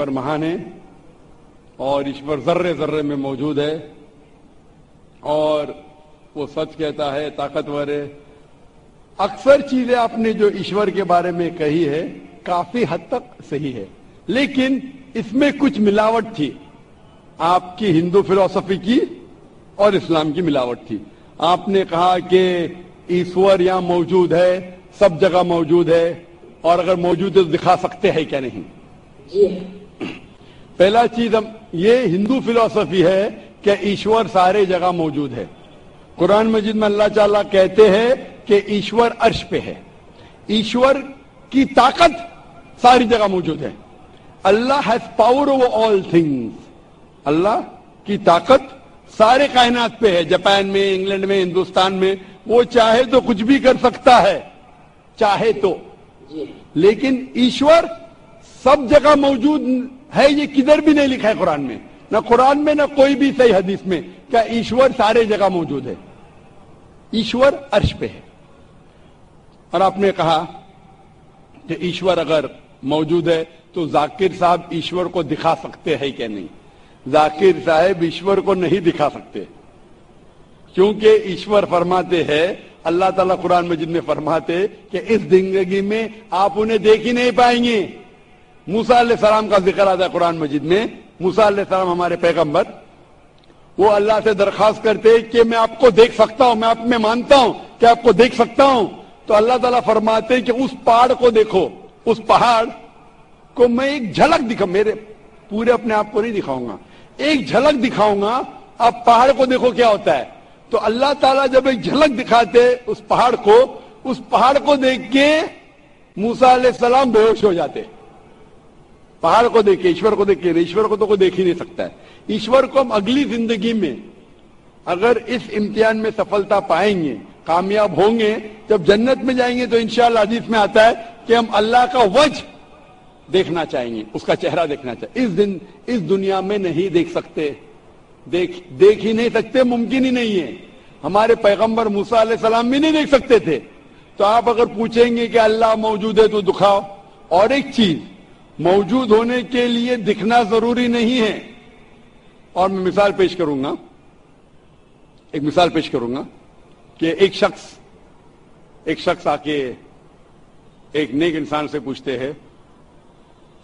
ईश्वर महान है और ईश्वर जर्रे जर्रे में मौजूद है और वो सच कहता है, ताकतवर है। अक्सर चीजें आपने जो ईश्वर के बारे में कही है काफी हद तक सही है, लेकिन इसमें कुछ मिलावट थी, आपकी हिंदू फिलॉसफी की और इस्लाम की मिलावट थी। आपने कहा कि ईश्वर यहां मौजूद है, सब जगह मौजूद है, और अगर मौजूद है तो दिखा सकते हैं क्या नहीं? जी पहला चीज ये हिंदू फिलॉसफी है कि ईश्वर सारे जगह मौजूद है। कुरान मजीद में अल्लाह ताला कहते हैं कि ईश्वर अर्श पे है, ईश्वर की ताकत सारी जगह मौजूद है। Allah has power over all things, Allah की ताकत सारे कायनात पे है। जापान में, इंग्लैंड में, हिंदुस्तान में, वो चाहे तो कुछ भी कर सकता है, चाहे तो। लेकिन ईश्वर सब जगह मौजूद है, ये किधर भी नहीं लिखा है कुरान में, ना कुरान में ना कोई भी सही हदीस में, क्या ईश्वर सारे जगह मौजूद है। ईश्वर अर्श पे है। और आपने कहा कि ईश्वर अगर मौजूद है तो जाकिर साहब ईश्वर को दिखा सकते हैं क्या नहीं? जाकिर साहब ईश्वर को नहीं दिखा सकते, क्योंकि ईश्वर फरमाते हैं, अल्लाह ताला कुरान मजीद में फरमाते कि इस जिंदगी में आप उन्हें देख ही नहीं पाएंगे। मूसा अलैहिस्सलाम का जिक्र आता है कुरान मजीद में। मूसा अलैहिस्सलाम हमारे पैगंबर, वो अल्लाह से दरखास्त करते कि मैं आपको देख सकता हूं, मैं आप में मानता हूं कि आपको देख सकता हूं। तो अल्लाह ताला फरमाते कि उस पहाड़ को देखो, उस पहाड़ को मैं एक झलक दिखा, मेरे पूरे अपने आप को नहीं दिखाऊंगा, एक झलक दिखाऊंगा, आप पहाड़ को देखो क्या होता है। तो अल्लाह ताला जब एक झलक दिखाते उस पहाड़ को देख के मूसा अलैहिस्सलाम बेहोश हो जाते। पहाड़ को देख के, ईश्वर को देख के, ईश्वर को तो कोई देख ही नहीं सकता है। ईश्वर को हम अगली जिंदगी में अगर इस इम्तिहान में सफलता पाएंगे, कामयाब होंगे, जब जन्नत में जाएंगे तो इंशाअल्लाह हदीस में आता है कि हम अल्लाह का वजह देखना चाहेंगे, उसका चेहरा देखना चाहिए। इस दुनिया में नहीं देख सकते, देख ही नहीं सकते, मुमकिन ही नहीं है। हमारे पैगंबर मूसा अलैहिस्सलाम भी नहीं देख सकते थे। तो आप अगर पूछेंगे कि अल्लाह मौजूद है तो दिखाओ। और एक चीज, मौजूद होने के लिए दिखना जरूरी नहीं है। और मैं मिसाल पेश करूंगा, एक मिसाल पेश करूंगा कि एक शख्स आके एक नेक इंसान से पूछते हैं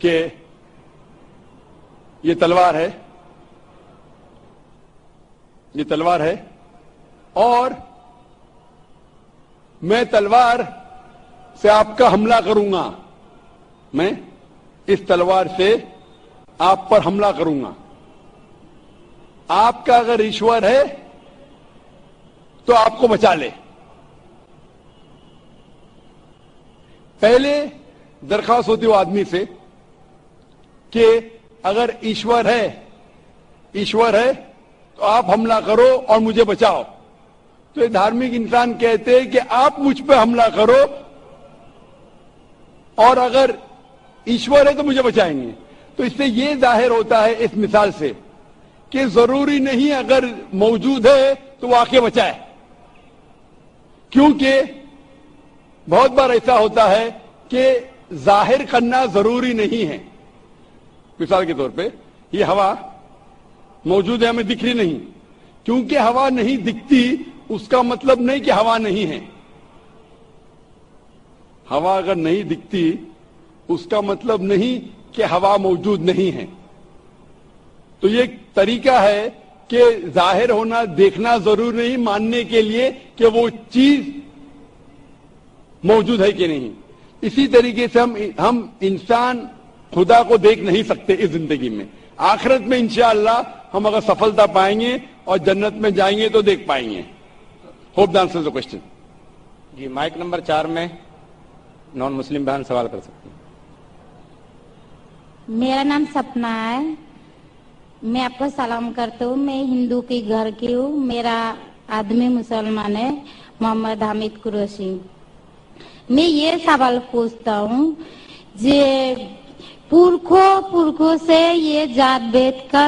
कि ये तलवार है और मैं तलवार से आपका हमला करूंगा, मैं इस तलवार से आप पर हमला करूंगा। आपका अगर ईश्वर है तो आपको बचा ले। पहले दरखास्त होती वो आदमी से कि अगर ईश्वर है तो आप हमला करो और मुझे बचाओ। तो ये धार्मिक इंसान कहते हैं कि आप मुझ पे हमला करो और अगर ईश्वर है तो मुझे बचाएंगे। तो इससे ये जाहिर होता है इस मिसाल से कि जरूरी नहीं अगर मौजूद है तो वो आके बचाए, क्योंकि बहुत बार ऐसा होता है कि जाहिर करना जरूरी नहीं है। मिसाल के तौर पे ये हवा मौजूद है, हमें दिख रही नहीं, क्योंकि हवा नहीं दिखती उसका मतलब नहीं कि हवा नहीं है। हवा अगर नहीं दिखती उसका मतलब नहीं कि हवा मौजूद नहीं है। तो ये एक तरीका है कि जाहिर होना, देखना जरूरी नहीं मानने के लिए कि वो चीज मौजूद है कि नहीं। इसी तरीके से हम इंसान खुदा को देख नहीं सकते इस जिंदगी में। आखिरत में इंशाअल्लाह हम अगर सफलता पाएंगे और जन्नत में जाएंगे तो देख पाएंगे। Hope the answer the question. जी, माइक नंबर 4 में नॉन मुस्लिम बहन सवाल कर सकती हैं। मेरा नाम सपना है, मैं आपको सलाम करता हूँ। मैं हिंदू के घर की हूँ, मेरा आदमी मुसलमान है, मोहम्मद हामिद कुरैशी। मैं ये सवाल पूछता हूँ, जे पुरखों से ये जात भेद का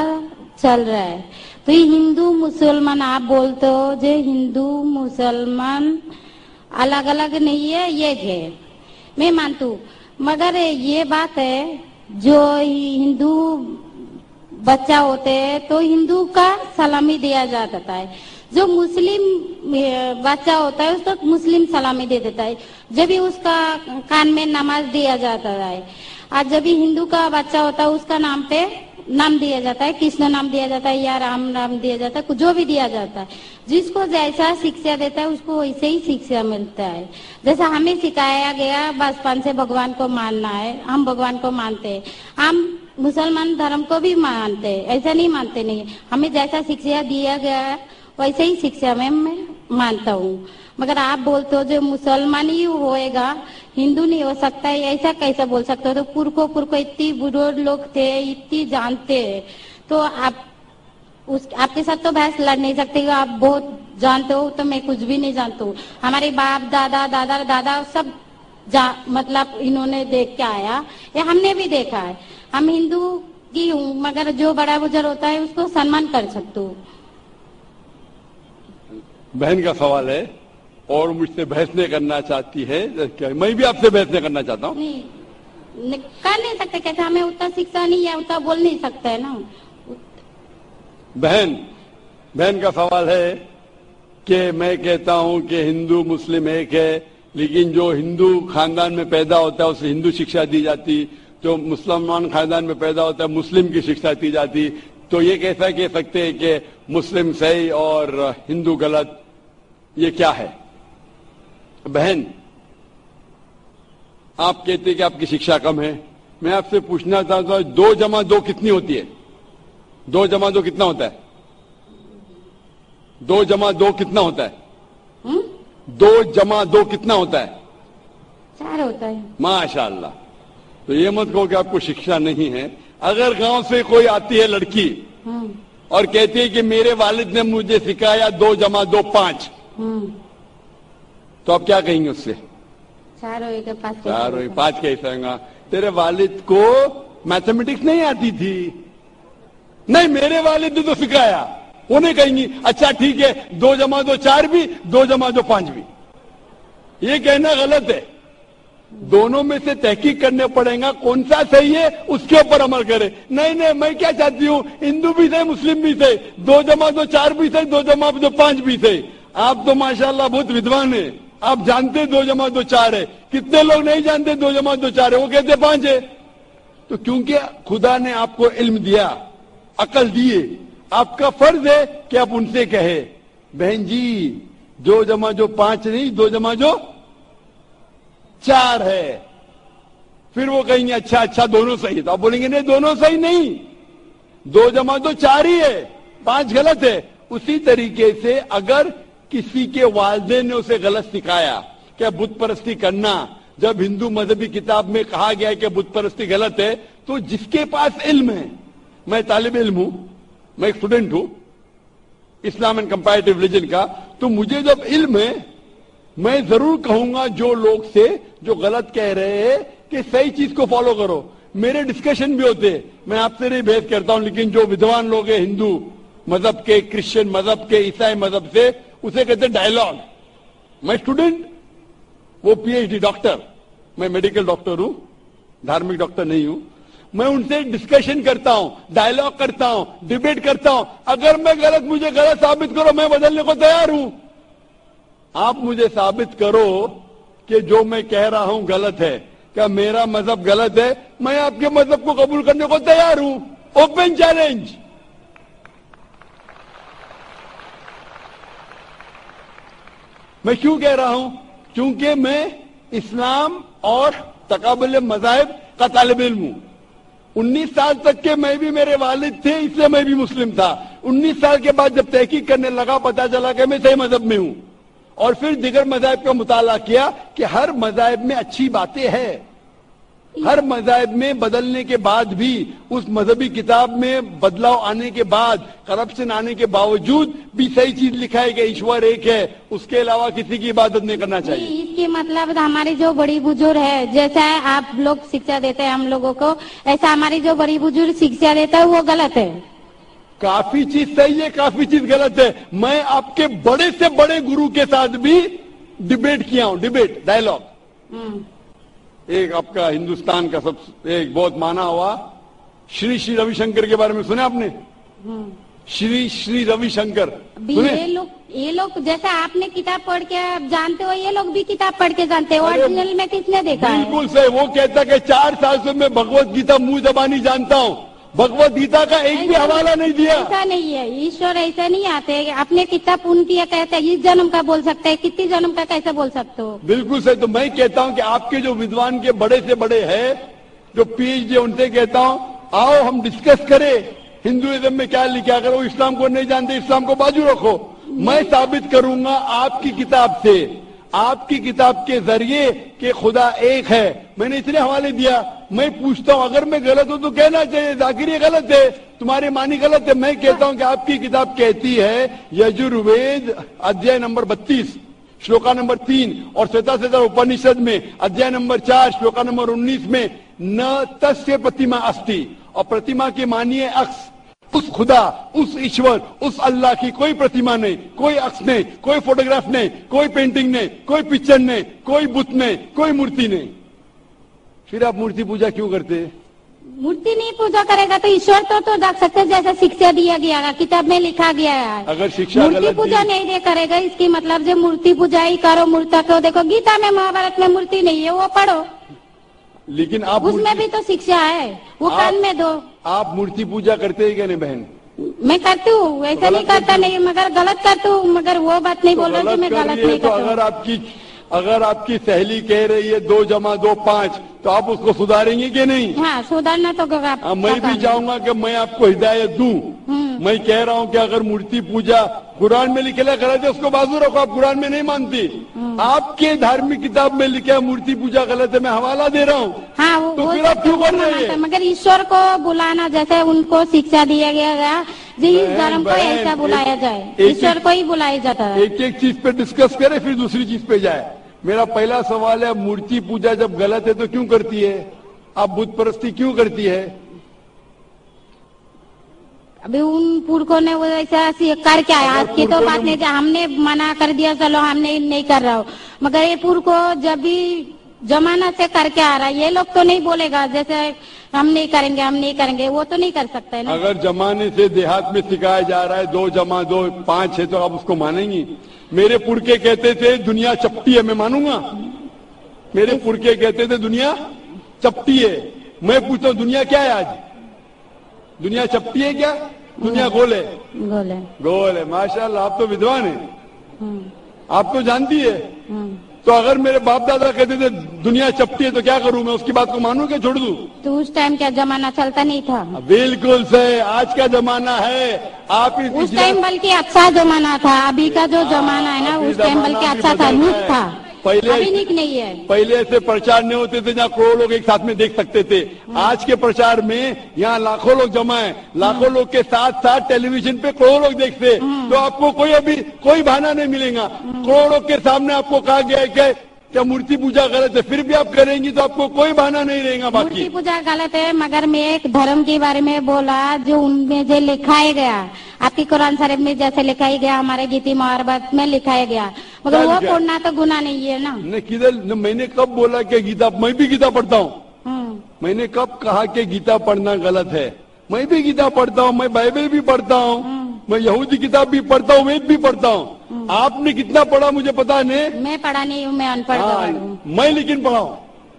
चल रहा है, तो ये हिंदू मुसलमान आप बोलते हो, जो हिंदू मुसलमान अलग अलग नहीं है, एक है, मैं मानती हूँ। मगर ये बात है जो हिंदू बच्चा होते हैं तो हिंदू का सलामी दिया जाता है, जो मुस्लिम बच्चा होता है उसको मुस्लिम सलामी दे देता है, जब भी उसका कान में नमाज दिया जाता है। आज जब भी हिंदू का बच्चा होता है उसका नाम पे नाम दिया जाता है, कृष्ण नाम दिया जाता है या राम नाम दिया जाता है, जो भी दिया जाता है। जिसको जैसा शिक्षा देता है उसको वैसे ही शिक्षा मिलता है। जैसा हमें सिखाया गया बचपन से भगवान को मानना है, हम भगवान को मानते हैं, हम मुसलमान धर्म को भी मानते हैं, ऐसा नहीं मानते नहीं, हमें जैसा शिक्षा दिया गया है वैसे ही शिक्षा में मैं मानता हूँ। मगर आप बोलते हो जो मुसलमान ही होएगा हिंदू नहीं हो सकता है, ऐसा कैसे बोल सकते हो? तो पुरखों इतनी बुजुर्ग लोग थे, इतनी जानते हैं, तो आप आपके साथ तो बहस लड़ नहीं सकते, आप बहुत जानते हो, तो मैं कुछ भी नहीं जानता हूँ। हमारे बाप दादा सब मतलब इन्होंने देख के आया, या हमने भी देखा है। हम हिंदू की हूँ, मगर जो बड़ा बुजुर्ग होता है उसको सम्मान कर सकते हो। बहन का सवाल है और मुझसे बहस नहीं करना चाहती है, मैं भी आपसे बहस नहीं करना चाहता हूँ। नहीं कर नहीं सकते, कैसे? हमें उतना शिक्षा नहीं है, उतना बोल नहीं सकते है ना। बहन का सवाल है कि मैं कहता हूँ कि हिंदू मुस्लिम एक है, लेकिन जो हिंदू खानदान में पैदा होता है उसे हिंदू शिक्षा दी जाती, जो मुसलमान खानदान में पैदा होता है मुस्लिम की शिक्षा दी जाती, तो ये कैसा कह सकते हैं कि मुस्लिम सही और हिंदू गलत? ये क्या है? बहन, आप कहते हैं कि आपकी शिक्षा कम है, मैं आपसे पूछना चाहता हूं 2 जमा 2 कितनी होती है? 2 जमा 2 कितना होता है? 2 जमा 2 कितना होता है? 2 जमा 2 कितना होता है? 4 होता है। माशाअल्लाह। तो ये मत कहो कि आपको शिक्षा नहीं है। अगर गांव से कोई आती है लड़की और कहती है कि मेरे वालिद ने मुझे सिखाया 2 जमा 2 5, तो आप क्या कहेंगे उससे? 4 होएगा 5। 4 होएगा 5 कैसे होगा? तेरे वालिद को मैथमेटिक्स नहीं आती थी? नहीं, मेरे वालिद ने तो सिखाया। उन्हें कहेंगी अच्छा ठीक है, 2 जमा 2 4 भी, 2 जमा 2 5 भी। ये कहना गलत है। दोनों में से तहकीक करने पड़ेगा, कौन सा सही है उसके ऊपर अमल करे। नहीं, मैं क्या चाहती हूँ, हिंदू भी थे मुस्लिम भी थे, 2 जमा 2 4 भी थे, 2 जमा 2 5 भी थे। आप तो माशाल्लाह बहुत विद्वान है, आप जानते 2 जमा 2 4 है। कितने लोग नहीं जानते 2 जमा 2 4 है, वो कहते 5 है। तो क्योंकि खुदा ने आपको इल्म दिया, अकल दिए, आपका फर्ज है कि आप उनसे कहे बहन जी 2 जमा 2 5 नहीं, 2 जमा 2 4 है। फिर वो कहेंगे अच्छा दोनों सही है, तो आप बोलेंगे नहीं दोनों सही नहीं, 2 जमा 2 4 ही है, 5 गलत है। उसी तरीके से अगर किसी के वालिदैन ने उसे गलत सिखाया क्या बुत परस्ती करना, जब हिंदू मजहबी किताब में कहा गया है कि बुत परस्ती गलत है, तो जिसके पास इल्म है, मैं तालिब इल्म हूं, मैं एक स्टूडेंट हूं इस्लाम एंड कंपैरेटिव रिलीजन का, तो मुझे जब इल्म है मैं जरूर कहूंगा जो लोग से जो गलत कह रहे हैं कि सही चीज को फॉलो करो। मेरे डिस्कशन भी होते हैं, मैं आपसे नहीं बहस करता हूं, लेकिन जो विद्वान लोग हैं हिंदू मजहब के, क्रिश्चियन मजहब के, ईसाई मजहब से, उसे कहते हैं डायलॉग। मैं स्टूडेंट, वो पीएचडी डॉक्टर, मैं मेडिकल डॉक्टर हूं, धार्मिक डॉक्टर नहीं हूं। मैं उनसे डिस्कशन करता हूं, डायलॉग करता हूं, डिबेट करता हूं। अगर मैं गलत, मुझे गलत साबित करो, मैं बदलने को तैयार हूं। आप मुझे साबित करो कि जो मैं कह रहा हूं गलत है, क्या मेरा मजहब गलत है, मैं आपके मजहब को कबूल करने को तैयार हूं। Open challenge. मैं क्यों कह रहा हूं? क्योंकि मैं इस्लाम और तकाबुल मज़ाहिब का तालिब इल्म हूं। 19 साल तक के मैं भी, मेरे वालिद थे इसलिए मैं भी मुस्लिम था। 19 साल के बाद जब तहकीक करने लगा, पता चला कि मैं सही मजहब में हूं, और फिर दिगर मज़ाहिब का मुताला किया कि हर मज़ाहिब में अच्छी बातें हैं। हर मज़ाहिब में बदलने के बाद भी, उस मजहबी किताब में बदलाव आने के बाद, करप्शन आने के बावजूद भी सही चीज लिखा है कि ईश्वर एक है, उसके अलावा किसी की इबादत नहीं करना चाहिए। इसके मतलब हमारी जो बड़ी बुजुर्ग है, जैसा आप लोग शिक्षा देते हैं हम लोगों को, ऐसा हमारी जो बड़ी बुजुर्ग शिक्षा देता है वो गलत है। काफी चीज सही है, काफी चीज गलत है। मैं आपके बड़े से बड़े गुरु के साथ भी डिबेट किया हूं, डिबेट, डायलॉग। एक आपका हिंदुस्तान का एक बहुत माना हुआ श्री श्री रविशंकर के बारे में सुने आपने? श्री श्री रविशंकर अभी सुने? ये लोग जैसा आपने किताब पढ़ के आप जानते हो, ये लोग भी किताब पढ़ के जानते हैं। ओरिजिनल में किसने देखा है? बिल्कुल सही। वो कहता कि 4 साल से मैं भगवत गीता मुंह जबानी जानता हूँ, भगवत गीता का एक भी हवाला नहीं दिया। ऐसा नहीं है, ईश्वर ऐसा नहीं आते। आपने कितना पुण्य किया कहते हैं, इस जन्म का बोल सकते हैं, कितनी जन्म का कैसे बोल सकते हो? बिल्कुल सही। तो मैं कहता हूँ कि आपके जो विद्वान के बड़े से बड़े हैं, जो पीएचडी, उनसे कहता हूँ आओ हम डिस्कस करें हिंदुइज्म में क्या लिखा। अगर वो इस्लाम को नहीं जानते, इस्लाम को बाजू रखो। मैं साबित करूंगा आपकी किताब से, आपकी किताब के जरिए कि खुदा एक है। मैंने इसलिए हवाले दिया। मैं पूछता हूं अगर मैं गलत हूं तो कहना चाहिए जाकिर ये गलत है, तुम्हारी मानी गलत है। मैं कहता हूं कि आपकी किताब कहती है यजुर्वेद अध्याय नंबर 32 श्लोका नंबर 3 और श्वेता उपनिषद में अध्याय नंबर 4 श्लोका नंबर 19 में न तस्य प्रतिमा अस्ति, और प्रतिमा की मानिए अक्स। उस खुदा, उस ईश्वर, उस अल्लाह की कोई प्रतिमा नहीं, कोई अक्स नहीं, कोई फोटोग्राफ नहीं, कोई पेंटिंग नहीं, कोई पिक्चर नहीं, कोई बुत नहीं, कोई मूर्ति नहीं। फिर आप मूर्ति पूजा क्यों करते हैं? मूर्ति नहीं पूजा करेगा तो ईश्वर तो रख सकते, जैसे शिक्षा दिया गया है, किताब में लिखा गया है। अगर शिक्षा मूर्ति पूजा नहीं दे करेगा, इसकी मतलब जो मूर्ति पूजा ही करो, मूर्ता को देखो। गीता में, महाभारत में मूर्ति नहीं है, वो पढ़ो। लेकिन आप उसमें भी तो शिक्षा है, वो कान में दो। आप मूर्ति पूजा करते हैं क्या नहीं बहन? मैं करती हूँ, ऐसा नहीं करता नहीं, मगर गलत करती हूँ। मगर वो बात नहीं बोल रही कि मैं गलत नहीं करती। अगर आपकी सहेली कह रही है 2 + 2 5, तो आप उसको सुधारेंगे कि नहीं? हाँ, सुधारना तो मैं भी चाहूंगा कि मैं आपको हिदायत दूं। मैं कह रहा हूं कि अगर मूर्ति पूजा कुरान में लिखे गलत है, उसको बाजू रखो। आप कुरान में नहीं मानती, आपके धार्मिक किताब में लिखा है मूर्ति पूजा गलत है, मैं हवाला दे रहा हूँ। हाँ, तो फिर आप क्यों कर रहे हैं? मगर ईश्वर को बुलाना, जैसे उनको शिक्षा दिया गया इस धर्म को ऐसा बुलाया जाए, ईश्वर को ही बुलाया जाता है। एक एक चीज पे डिस्कस करे फिर दूसरी चीज पे जाए। मेरा पहला सवाल है, मूर्ति पूजा जब गलत है तो क्यों करती है? आप बुत परस्ती क्यों करती है? अभी उन पुरखों ने वो ऐसा कर क्या है, आज की तो बात नहीं, हमने मना कर दिया चलो हमने नहीं कर रहा हूँ। मगर ये पुरखों जब भी जमाना से करके आ रहा है, ये लोग तो नहीं बोलेगा जैसे हम नहीं करेंगे, हम नहीं करेंगे, वो तो नहीं कर सकता है ना। अगर जमाने से देहात में सिखाया जा रहा है 2 + 2 5 है, तो आप उसको मानेंगी? मेरे पुरखे कहते थे दुनिया चपटी है, मैं मानूंगा? मेरे पुरखे कहते थे दुनिया चपटी है। मैं पूछता हूँ दुनिया क्या है आज? दुनिया चपटी है क्या? दुनिया गोल है? गोल है। माशाल्लाह, आप तो विद्वान हैं, आप तो जानती है। तो अगर मेरे बाप दादा कहते थे दुनिया चपटी है तो क्या करूं मैं? उसकी बात को मानूं क्या छोड़ दूं? तो उस टाइम क्या जमाना चलता नहीं था? बिल्कुल सही, आज का जमाना है। आप उस टाइम बल्कि अच्छा जमाना था, अभी का जो जमाना है ना, उस टाइम बल्कि अच्छा था, नुक था, पहले अभी निक नहीं है। पहले ऐसे प्रचार नहीं होते थे जहाँ करोड़ों लोग एक साथ में देख सकते थे। आज के प्रचार में यहाँ लाखों लोग जमा है, लाखों लोग के साथ साथ टेलीविजन पे करोड़ों लोग देखते, तो आपको कोई बहाना नहीं मिलेगा। करोड़ों के सामने आपको कहा गया है क्या मूर्ति पूजा गलत है, फिर भी आप करेंगी तो आपको कोई बहाना नहीं रहेगा। बाकी मूर्ति पूजा गलत है, मगर मैं एक धर्म के बारे में बोला जो उनमें जो लिखाया गया, आपकी कुरान शरीफ में जैसे लिखाई गया, हमारे गीता महाभारत में लिखाया गया, मगर वो पढ़ना तो गुनाह नहीं है ना। किधर मैंने कब बोला कि गीता? मैं भी गीता पढ़ता हूँ। मैंने कब कहा कि गीता पढ़ना गलत है? मैं भी गीता पढ़ता हूँ, मैं बाइबल भी पढ़ता हूँ, मैं यहूदी किताब भी पढ़ता हूँ, वेद भी पढ़ता हूँ। आपने कितना पढ़ा मुझे पता नहीं, मैं पढ़ा नहीं हूँ, मैं अनपढ़ हूँ। मैं लेकिन पढ़ा हूँ।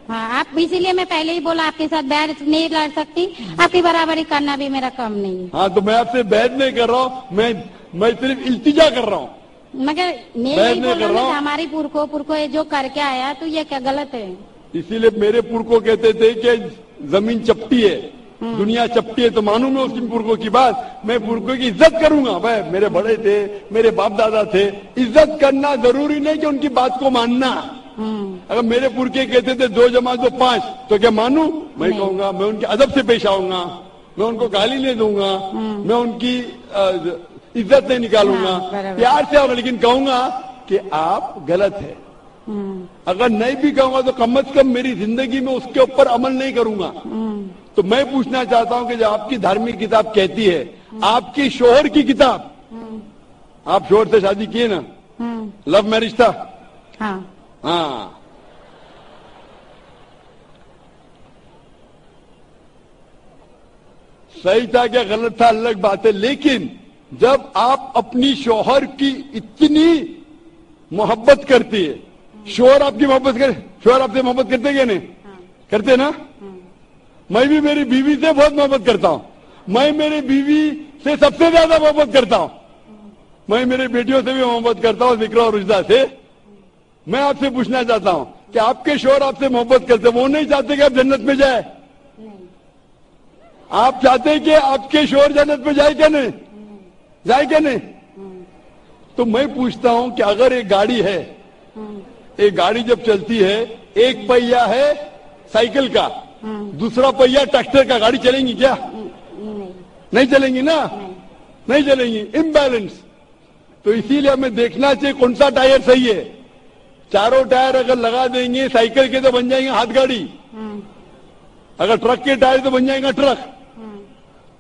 हाँ, आप इसीलिए मैं पहले ही बोला आपके साथ बहस नहीं लड़ सकती, आपकी बराबरी करना भी मेरा काम नहीं है। हाँ, तो मैं आपसे बहस नहीं कर रहा हूँ, मैं सिर्फ इल्तिजा कर रहा हूँ। मगर मैं नहीं बोल रहा हूँ हमारी पुरखों ये जो करके आया तो ये क्या गलत है? इसीलिए मेरे पुरखों कहते थे कि जमीन चपटी है, दुनिया चपटी है, तो मानू मैं उसकी पुरखों की बात। मैं पुरखों की इज्जत करूंगा। भाई मेरे बड़े थे, मेरे बाप दादा थे, इज्जत करना जरूरी नहीं कि उनकी बात को मानना। अगर मेरे पुरखे कहते थे 2 + 2 5, तो क्या मानू? मैं कहूंगा, मैं उनके अदब से पेश आऊंगा, मैं उनको गाली नहीं दूंगा, मैं उनकी इज्जत नहीं निकालूंगा, प्यार से आऊंगा, लेकिन कहूंगा कि आप गलत है। अगर नहीं भी कहूंगा तो कम से कम मेरी जिंदगी में उसके ऊपर अमल नहीं करूंगा। तो मैं पूछना चाहता हूं कि जब आपकी धार्मिक किताब कहती है, आपकी शोहर की किताब, आप शोहर से शादी किए ना? लव मैरिज था? हाँ। صحیح تھا کیا غلط تھا الگ بات ہے، لیکن جب آپ اپنی شوہر کی اتنی محبت کرتی ہے، شوہر آپ کی محبت شوہر آپ سے محبت کرتے کیا نہیں کرتے نا؟ میں بھی میری بیوی سے بہت محبت کرتا ہوں، میں میری بیوی سے سب سے زیادہ محبت کرتا ہوں، میں میری بیٹیوں سے بھی محبت کرتا ہوں، ذکر اور رجدہ سے۔ میں آپ سے پوچھنا چاہتا ہوں کہ آپ کے شوہر آپ سے محبت کرتے، وہ نہیں چاہتے کہ آپ جنت میں جائے؟ آپ چاہتے ہیں کہ آپ کے شوہر جنت میں جائے کیا نہیں؟ جائے کیا نہیں؟ تو میں پوچھتا ہوں کہ اگر ایک گاڑی ہے، ایک گاڑی جب چلتی ہے، ایک پہیا ہے سائیکل کا، دوسرا پہیا ٹریکٹر کا، گاڑی چلیں گی کیا؟ نہیں چلیں گی نا، نہیں چلیں گی، امبیلنس۔ تو اسی لیے ہمیں دیکھنا چاہیے کون سا ٹائر صحیح ہے۔ چاروں ٹائر اگر لگا دیں گے سائیکل کے تو بن جائیں گے ہاتھ گاڑی، اگر ٹرک کے ٹائر تو بن جائے گا ٹرک۔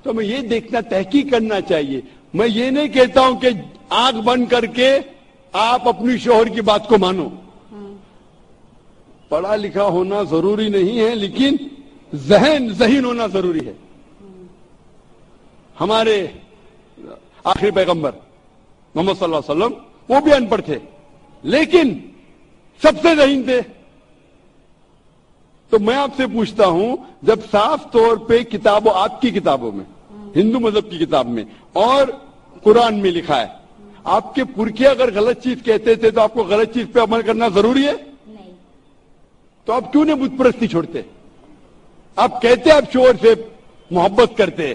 تو ہمیں یہ دیکھنا، تحقیق کرنا چاہیے۔ میں یہ نہیں کہتا ہوں کہ آنکھ بند کر کے آپ اپنی شوہر کی بات کو مانو، پڑھا لکھا ہونا ضروری نہیں ہے، لیکن ذہین ہونا ضروری ہے۔ ہمارے آخری پیغمبر محمد صلی اللہ علیہ وسلم وہ بھی ان پڑھ تھے، لیکن سب سے ذہین تھے۔ تو میں آپ سے پوچھتا ہوں، جب صاف طور پہ کتابوں، آپ کی کتابوں میں، ہندو مذہب کی کتاب میں اور قرآن میں لکھا ہے، آپ کے پرکھے اگر غلط چیز کہتے تھے تو آپ کو غلط چیز پہ عمل کرنا ضروری ہے؟ نہیں۔ تو آپ کیوں نہیں بت پرستی چھوڑتے؟ آپ کہتے آپ شوہر سے محبت کرتے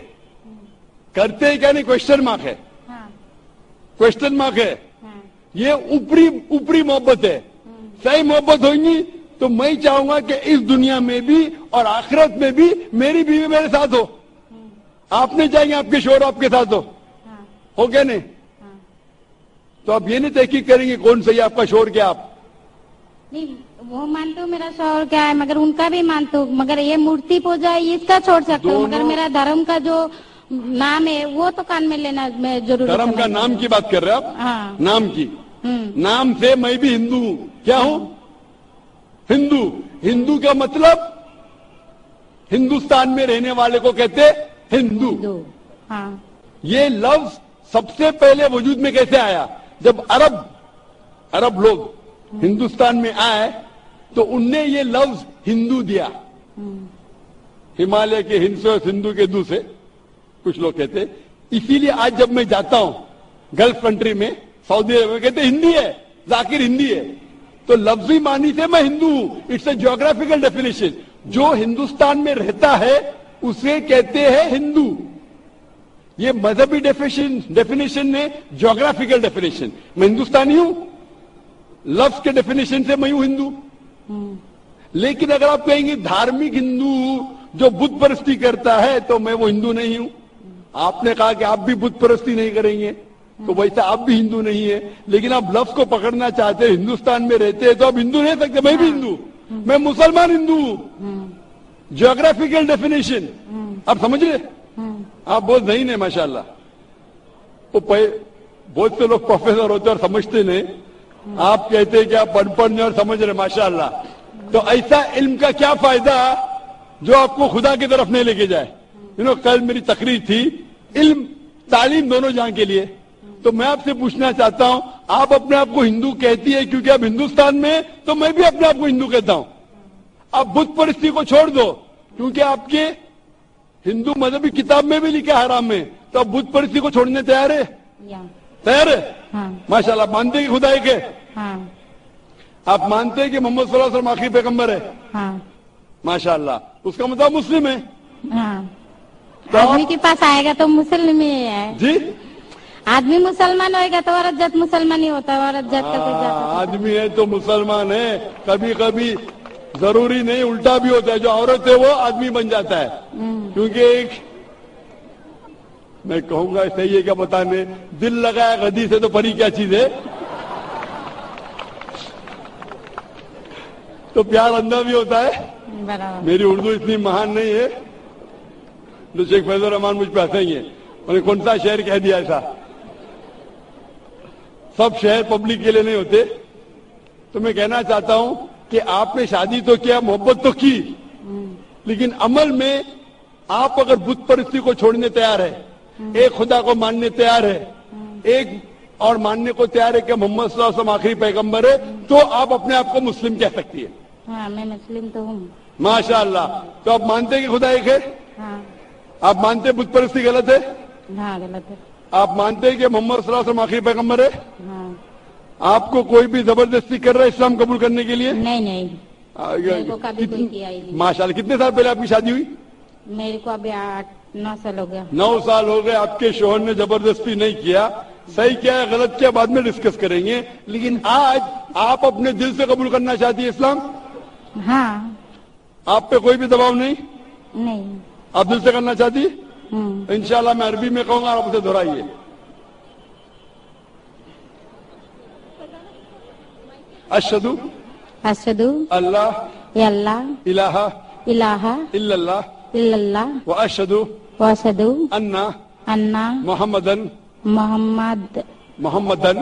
کیا نہیں؟ کوشچن مارک ہے، کوشچن مارک ہے۔ یہ اوپری محبت ہے۔ صحیح محبت ہوگی تو میں چاہوں گا کہ اس دنیا میں بھی اور آخرت میں بھی میری بیوی میرے ساتھ ہو۔ آپ نہیں چاہیں گے آپ کے شوہر آپ کے ساتھ ہو کیا نہیں؟ تو آپ یہ نہیں تحقیق کریں گے کون صحیح آپ کا شوہر کیا؟ آپ نہیں، وہ مانتے ہو میرا شوہر کیا ہے، مگر ان کا بھی مانتے ہو، مگر یہ مورتی پوجا اس کا چھوڑ سکتے ہو، مگر میرا دھرم کا جو نام ہے وہ تو کان میں لینا میں ضروری۔ دھرم کا نام کی بات کر رہے آپ؟ ہاں، نام کی، نام سے میں بھی ہندو ہوں۔ کیا ہوں؟ ہندو۔ ہندو کا مطلب ہندوستان میں رہنے والے کو کہتے ہندو۔ ہاں، یہ لفظ سب سے پہلے وجود میں کیسے آیا؟ جب عرب لوگ ہندوستان میں آئے تو ان نے یہ لفظ ہندو دیا، ہمالیہ کے ہند سے، سندھو کے دو سے کچھ لوگ کہتے۔ اسی لیے آج جب میں جاتا ہوں گلف کنٹری میں، سعودی عرب میں، کہتے ہندی ہے، ذاکر ہندی ہے۔ تو لفظی معنی سے میں ہندو ہوں، اٹس اے جیوگرافیکل ڈیفینیشن۔ جو ہندوستان میں رہتا ہے اسے کہتے ہیں ہندو۔ یہ مذہبی ڈیفینیشن ہے، جیوگرافیکل ڈیفینیشن۔ میں ہندوستانی ہوں، لفظ کے ڈیفینیشن سے میں ہوں ہندو۔ لیکن اگر آپ کہیں گے دھارمک ہندو جو بت پرستی کرتا ہے تو میں وہ ہندو نہیں ہوں۔ آپ نے کہا کہ آپ بھی بت پرستی نہیں کریں گے تو ویسا آپ بھی ہندو نہیں ہے، لیکن آپ لفظ کو پکڑنا چاہتے ہیں، ہندوستان میں رہتے ہیں تو آپ ہندو نہیں سکتے۔ میں بھی ہندو، میں مسلمان ہندو ہوں، جیوگرافیکل ڈیفینیشن۔ آپ سمجھ رہے؟ آپ بہت ذہین ہیں ماشاءاللہ۔ بہت سے لوگ پروفیسر ہوتے اور سمجھتے نہیں، آپ کہتے کہ آپ پڑھ نہیں اور سمجھ رہے ماشاءاللہ۔ تو ایسا علم کا کیا فائدہ جو آپ کو خدا کی طرف نہیں لے کے جائے؟ کل میری تقریر تھی علم تعلیم دونوں جہاں کے لیے۔ تو میں آپ سے پوچھنا چاہتا ہوں، آپ اپنے آپ کو ہندو کہتی ہے کیونکہ آپ ہندوستان میں، تو میں بھی اپنے آپ کو ہندو کہتا ہوں۔ آپ بت پرستی کو چھوڑ دو کیونکہ آپ کے ہندو مذہبی کتاب میں بھی لکھا حرام ہے، تو آپ بت پرستی کو چھوڑنے تیار ہے؟ تیار ہے؟ ماشاءاللہ۔ آپ مانتے ہیں کہ خدا ایک ہے؟ آپ مانتے ہیں کہ محمد صلی اللہ علیہ وسلم آخری پیغمبر ہے؟ ماشاءاللہ۔ اس کا مطلب مسلم ہے۔ آدمی کے پاس آئے گا تو مسلم ہی ہے جی، آدمی مسلمان ہوئے گا تو عورت جات مسلمان ہی ہوتا ہے، عورت جات کا کوئی جات آدمی ہے تو مسلمان ہے۔ کبھی کبھی ضروری نہیں، الٹا بھی ہوتا ہے، جو عورت ہے وہ آدمی بن جاتا ہے۔ کیونکہ ایک میں کہوں گا صحیح ہے کیا بتانے، دل لگایا گدی سے تو پری کیا چیز ہے؟ تو پیار اندھا بھی ہوتا ہے۔ برابر۔ میری اردو اتنی مہان نہیں ہے تو شیخ فیض الرحمان مجھ پہ ہنسیں گے، انہوں نے کون سا شہر کہہ دیا ایسا؟ سب شہر پبلک کے لیے نہیں ہوتے۔ تو میں کہنا چاہتا ہوں کہ آپ نے شادی تو کیا، محبت تو کی، لیکن عمل میں آپ اگر بت پرستی کو چھوڑنے تیار ہے, ایک خدا کو ماننے تیار ہے, ایک اور ماننے کو تیار ہے کہ محمد صلی اللہ علیہ وسلم آخری پیغمبر ہے, تو آپ اپنے آپ کو مسلم کہہ سکتی ہے. ہاں میں مسلم تو ہوں. ماشاء اللہ. تو آپ مانتے ہیں کہ خدا ایک ہے؟ ہاں. آپ مانتے ہیں بت پرستی غلط ہے؟ ہاں غلط ہے. آپ مانتے ہیں کہ محمد صلی اللہ علیہ وسلم آخری پیغمبر ہے؟ ہاں. آپ کو کوئی بھی زبردستی کر رہا ہے اسلام قبول کرنے کے لیے؟ نہیں نہیں, میرے کو کبھی کوئی کیا ہی نہیں. ماشاء اللہ. کتنے سال پہلے آپ کی شادی ہوئی؟ میرے کو ابھی 8-9 سال ہو گیا. 9 سال ہو گئے. آپ کے شوہر نے زبردستی نہیں کیا. صحیح کیا ہے غلط کیا بعد میں ڈسکس کریں گے, لیکن آج آپ اپنے دل سے قبول کرنا چاہتی ہے اسلام؟ ہاں. آپ پہ کوئی بھی دباؤ نہیں؟ نہیں. آپ دل سے کرنا چاہتی؟ ہوں. انشاءاللہ میں عربی میں کہوں گا, آپ اسے دہرائیے. اشہدو اشہدو اللہ اللہ الہ الہ الا اللہ الا اللہ واشہدو واشہدو انا انا محمدن محمدن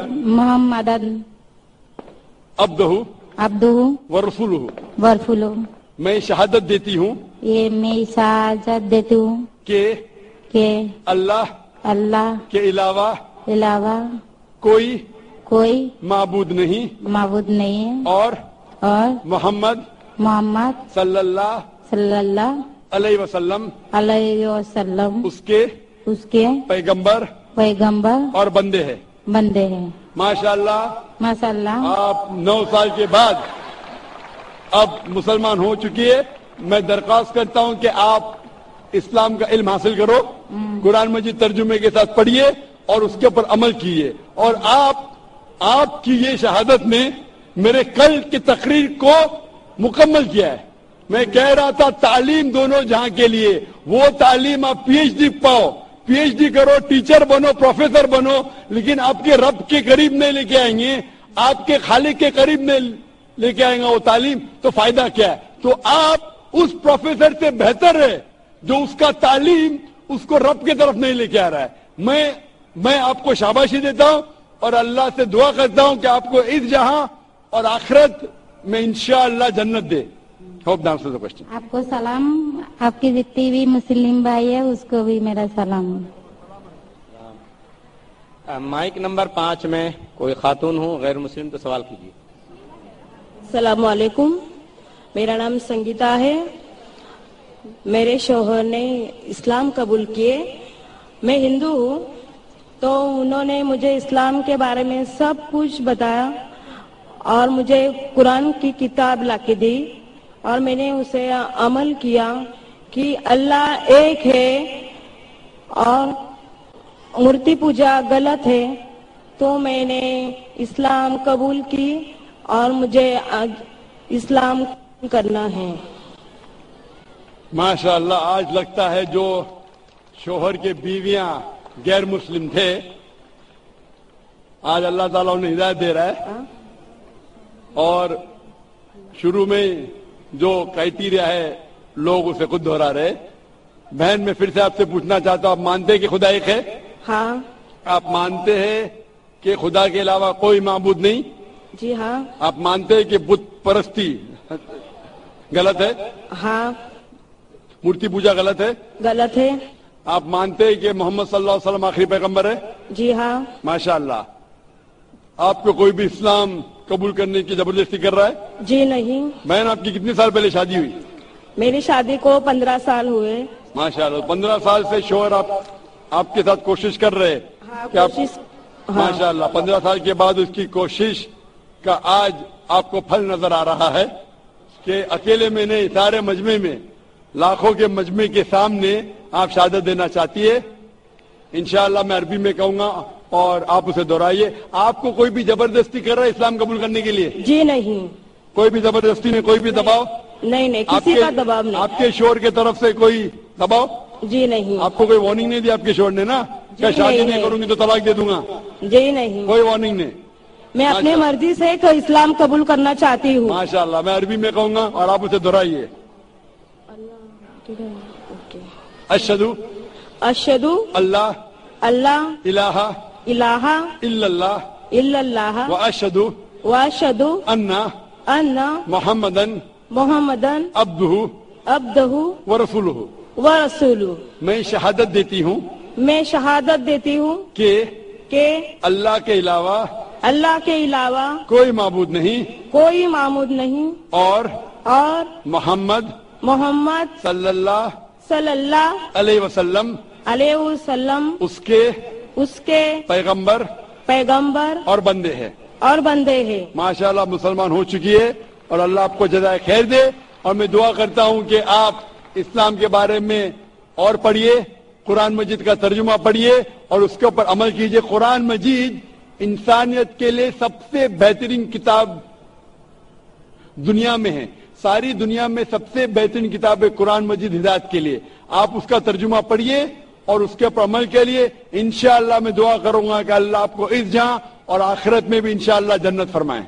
عبدہ عبدہ ورسولہ. ورسولہ. میں شہادت دیتی ہوں یہ میں اجازت دیتی ہوں کہ اللہ اللہ کے علاوہ کوئی معبود نہیں معبود نہیں ہے, اور محمد صلی اللہ علیہ وسلم علیہ وسلم اس کے پیغمبر اور بندے ہیں. ماشاءاللہ. آپ 9 سال کے بعد اب مسلمان ہو چکی ہے. میں درخواست کرتا ہوں کہ آپ اسلام کا علم حاصل کرو, قرآن مجید ترجمے کے ساتھ پڑھیے اور اس کے اوپر عمل کیجیے. اور آپ کی یہ شہادت نے میرے کل کی تقریر کو مکمل کیا ہے. میں کہہ رہا تھا تعلیم دونوں جہاں کے لیے, وہ تعلیم آپ پی ایچ ڈی پاؤ, پی ایچ ڈی کرو, ٹیچر بنو, پروفیسر بنو, لیکن آپ کے رب کے قریب نہیں لے کے آئیں گے, آپ کے خالق کے قریب نہیں لے کے آئیں گا وہ تعلیم, تو فائدہ کیا ہے؟ تو آپ اس پروفیسر سے بہتر ہے جو اس کا تعلیم اس کو رب کی طرف نہیں لے کے آ رہا ہے. میں آپ کو شاباشی دیتا ہوں اور اللہ سے دعا کرتا ہوں کہ آپ کو اس جہاں اور آخرت میں انشاءاللہ جنت دے. Hope that answer the question. آپ کو سلام, آپ کی جتنی بھی مسلم بھائی ہے اس کو بھی میرا سلام. مائک نمبر 5 میں کوئی خاتون ہو غیر مسلم تو سوال کیجیے. السلام علیکم, میرا نام سنگیتا ہے. میرے شوہر نے اسلام قبول کیے. میں ہندو ہوں, تو انہوں نے مجھے اسلام کے بارے میں سب کچھ بتایا اور مجھے قرآن کی کتاب لا کے دی, اور میں نے اسے عمل کیا کہ اللہ ایک ہے اور مورتی پوجا غلط ہے. تو میں نے اسلام قبول کی اور مجھے اسلام کرنا ہے. ماشاءاللہ. آج لگتا ہے جو شوہر کے بیویاں غیر مسلم تھے, آج اللہ تعالیٰ انہیں ہدایت دے رہا ہے. اور شروع میں جو کرائٹیریا ہے لوگ اسے خود دہرا رہے. بہن میں پھر سے آپ سے پوچھنا چاہتا ہوں, آپ مانتے ہیں کہ خدا ایک ہے؟ ہاں. آپ مانتے ہیں کہ خدا کے علاوہ کوئی معبود نہیں؟ جی ہاں. آپ مانتے ہیں کہ بت پرستی غلط ہے؟ ہاں. مورتی پوجا غلط ہے؟ غلط ہے. آپ مانتے ہیں کہ محمد صلی اللہ علیہ وسلم آخری پیغمبر ہے؟ جی ہاں. ماشاءاللہ. آپ کو کوئی بھی اسلام قبول کرنے کی زبردستی کر رہا ہے؟ جی نہیں. بہن آپ کی کتنے سال پہلے شادی ہوئی؟ میری شادی کو 15 سال ہوئے. ماشاءاللہ. 15 سال سے شوہر آپ کے ساتھ کوشش کر رہے کہ آپ ماشاءاللہ 15 سال کے بعد اس کی کوشش کا آج آپ کو پھل نظر آ رہا ہے کہ اکیلے میں نہیں, سارے مجمع میں, لاکھوں کے مجمع کے سامنے آپ شہادت دینا چاہتی ہے. انشاءاللہ میں عربی میں کہوں گا اور آپ اسے دہرائیے. آپ کو کوئی بھی زبردستی کر رہا ہے اسلام قبول کرنے کے لیے؟ جی نہیں. کوئی بھی زبردستی نہیں, کوئی بھی دباؤ نہیں, کسی کا دباؤ نہیں. آپ کے شوہر کی طرف سے کوئی دباؤ؟ جی نہیں. آپ کو کوئی وارننگ نہیں دی آپ کے شوہر نے نا کہ شادی نہیں کروں گی تو طلاق دے دوں گا؟ جی نہیں. کوئی وارننگ نہیں. میں اپنی مرضی سے اسلام قبول کرنا چاہتی ہوں. ماشاءاللہ. میں عربی میں کہوں گا اور آپ اسے دہرائیے. اشہدو اللہ الہ الا اللہ واشہدو انا محمدن عبدہ ورسولہ. व रसूलुहु। मैं शहादत देती हूँ मैं शहादत देती हूँ कि अल्लाह के अलावा अल्लाह के अलावा कोई माबूद नहीं कोई माबूद नहीं और मोहम्मद सल्लल्लाहु अलैहि वसल्लम उसके पैगंबर और बंदे हैं। माशाल्लाह मुसलमान हो चुकी है और अल्लाह आपको जज़ाए खैर दे। और मैं दुआ करता हूं कि आप इस्लाम के बारे में और पढ़िए, कुरान मजीद का तर्जुमा पढ़िए और उसके ऊपर अमल कीजिए। कुरान मजीद इंसानियत के लिए सबसे बेहतरीन किताब दुनिया में है। सारी दुनिया में सबसे बेहतरीन किताब है कुरान मजीद हिदायत के लिए। आप उसका तर्जुमा पढ़िए और उसके ऊपर अमल के लिए इंशाअल्लाह मैं दुआ करूंगा कि अल्लाह आपको इस जहां और आखिरत में भी इंशाअल्लाह जन्नत फरमाए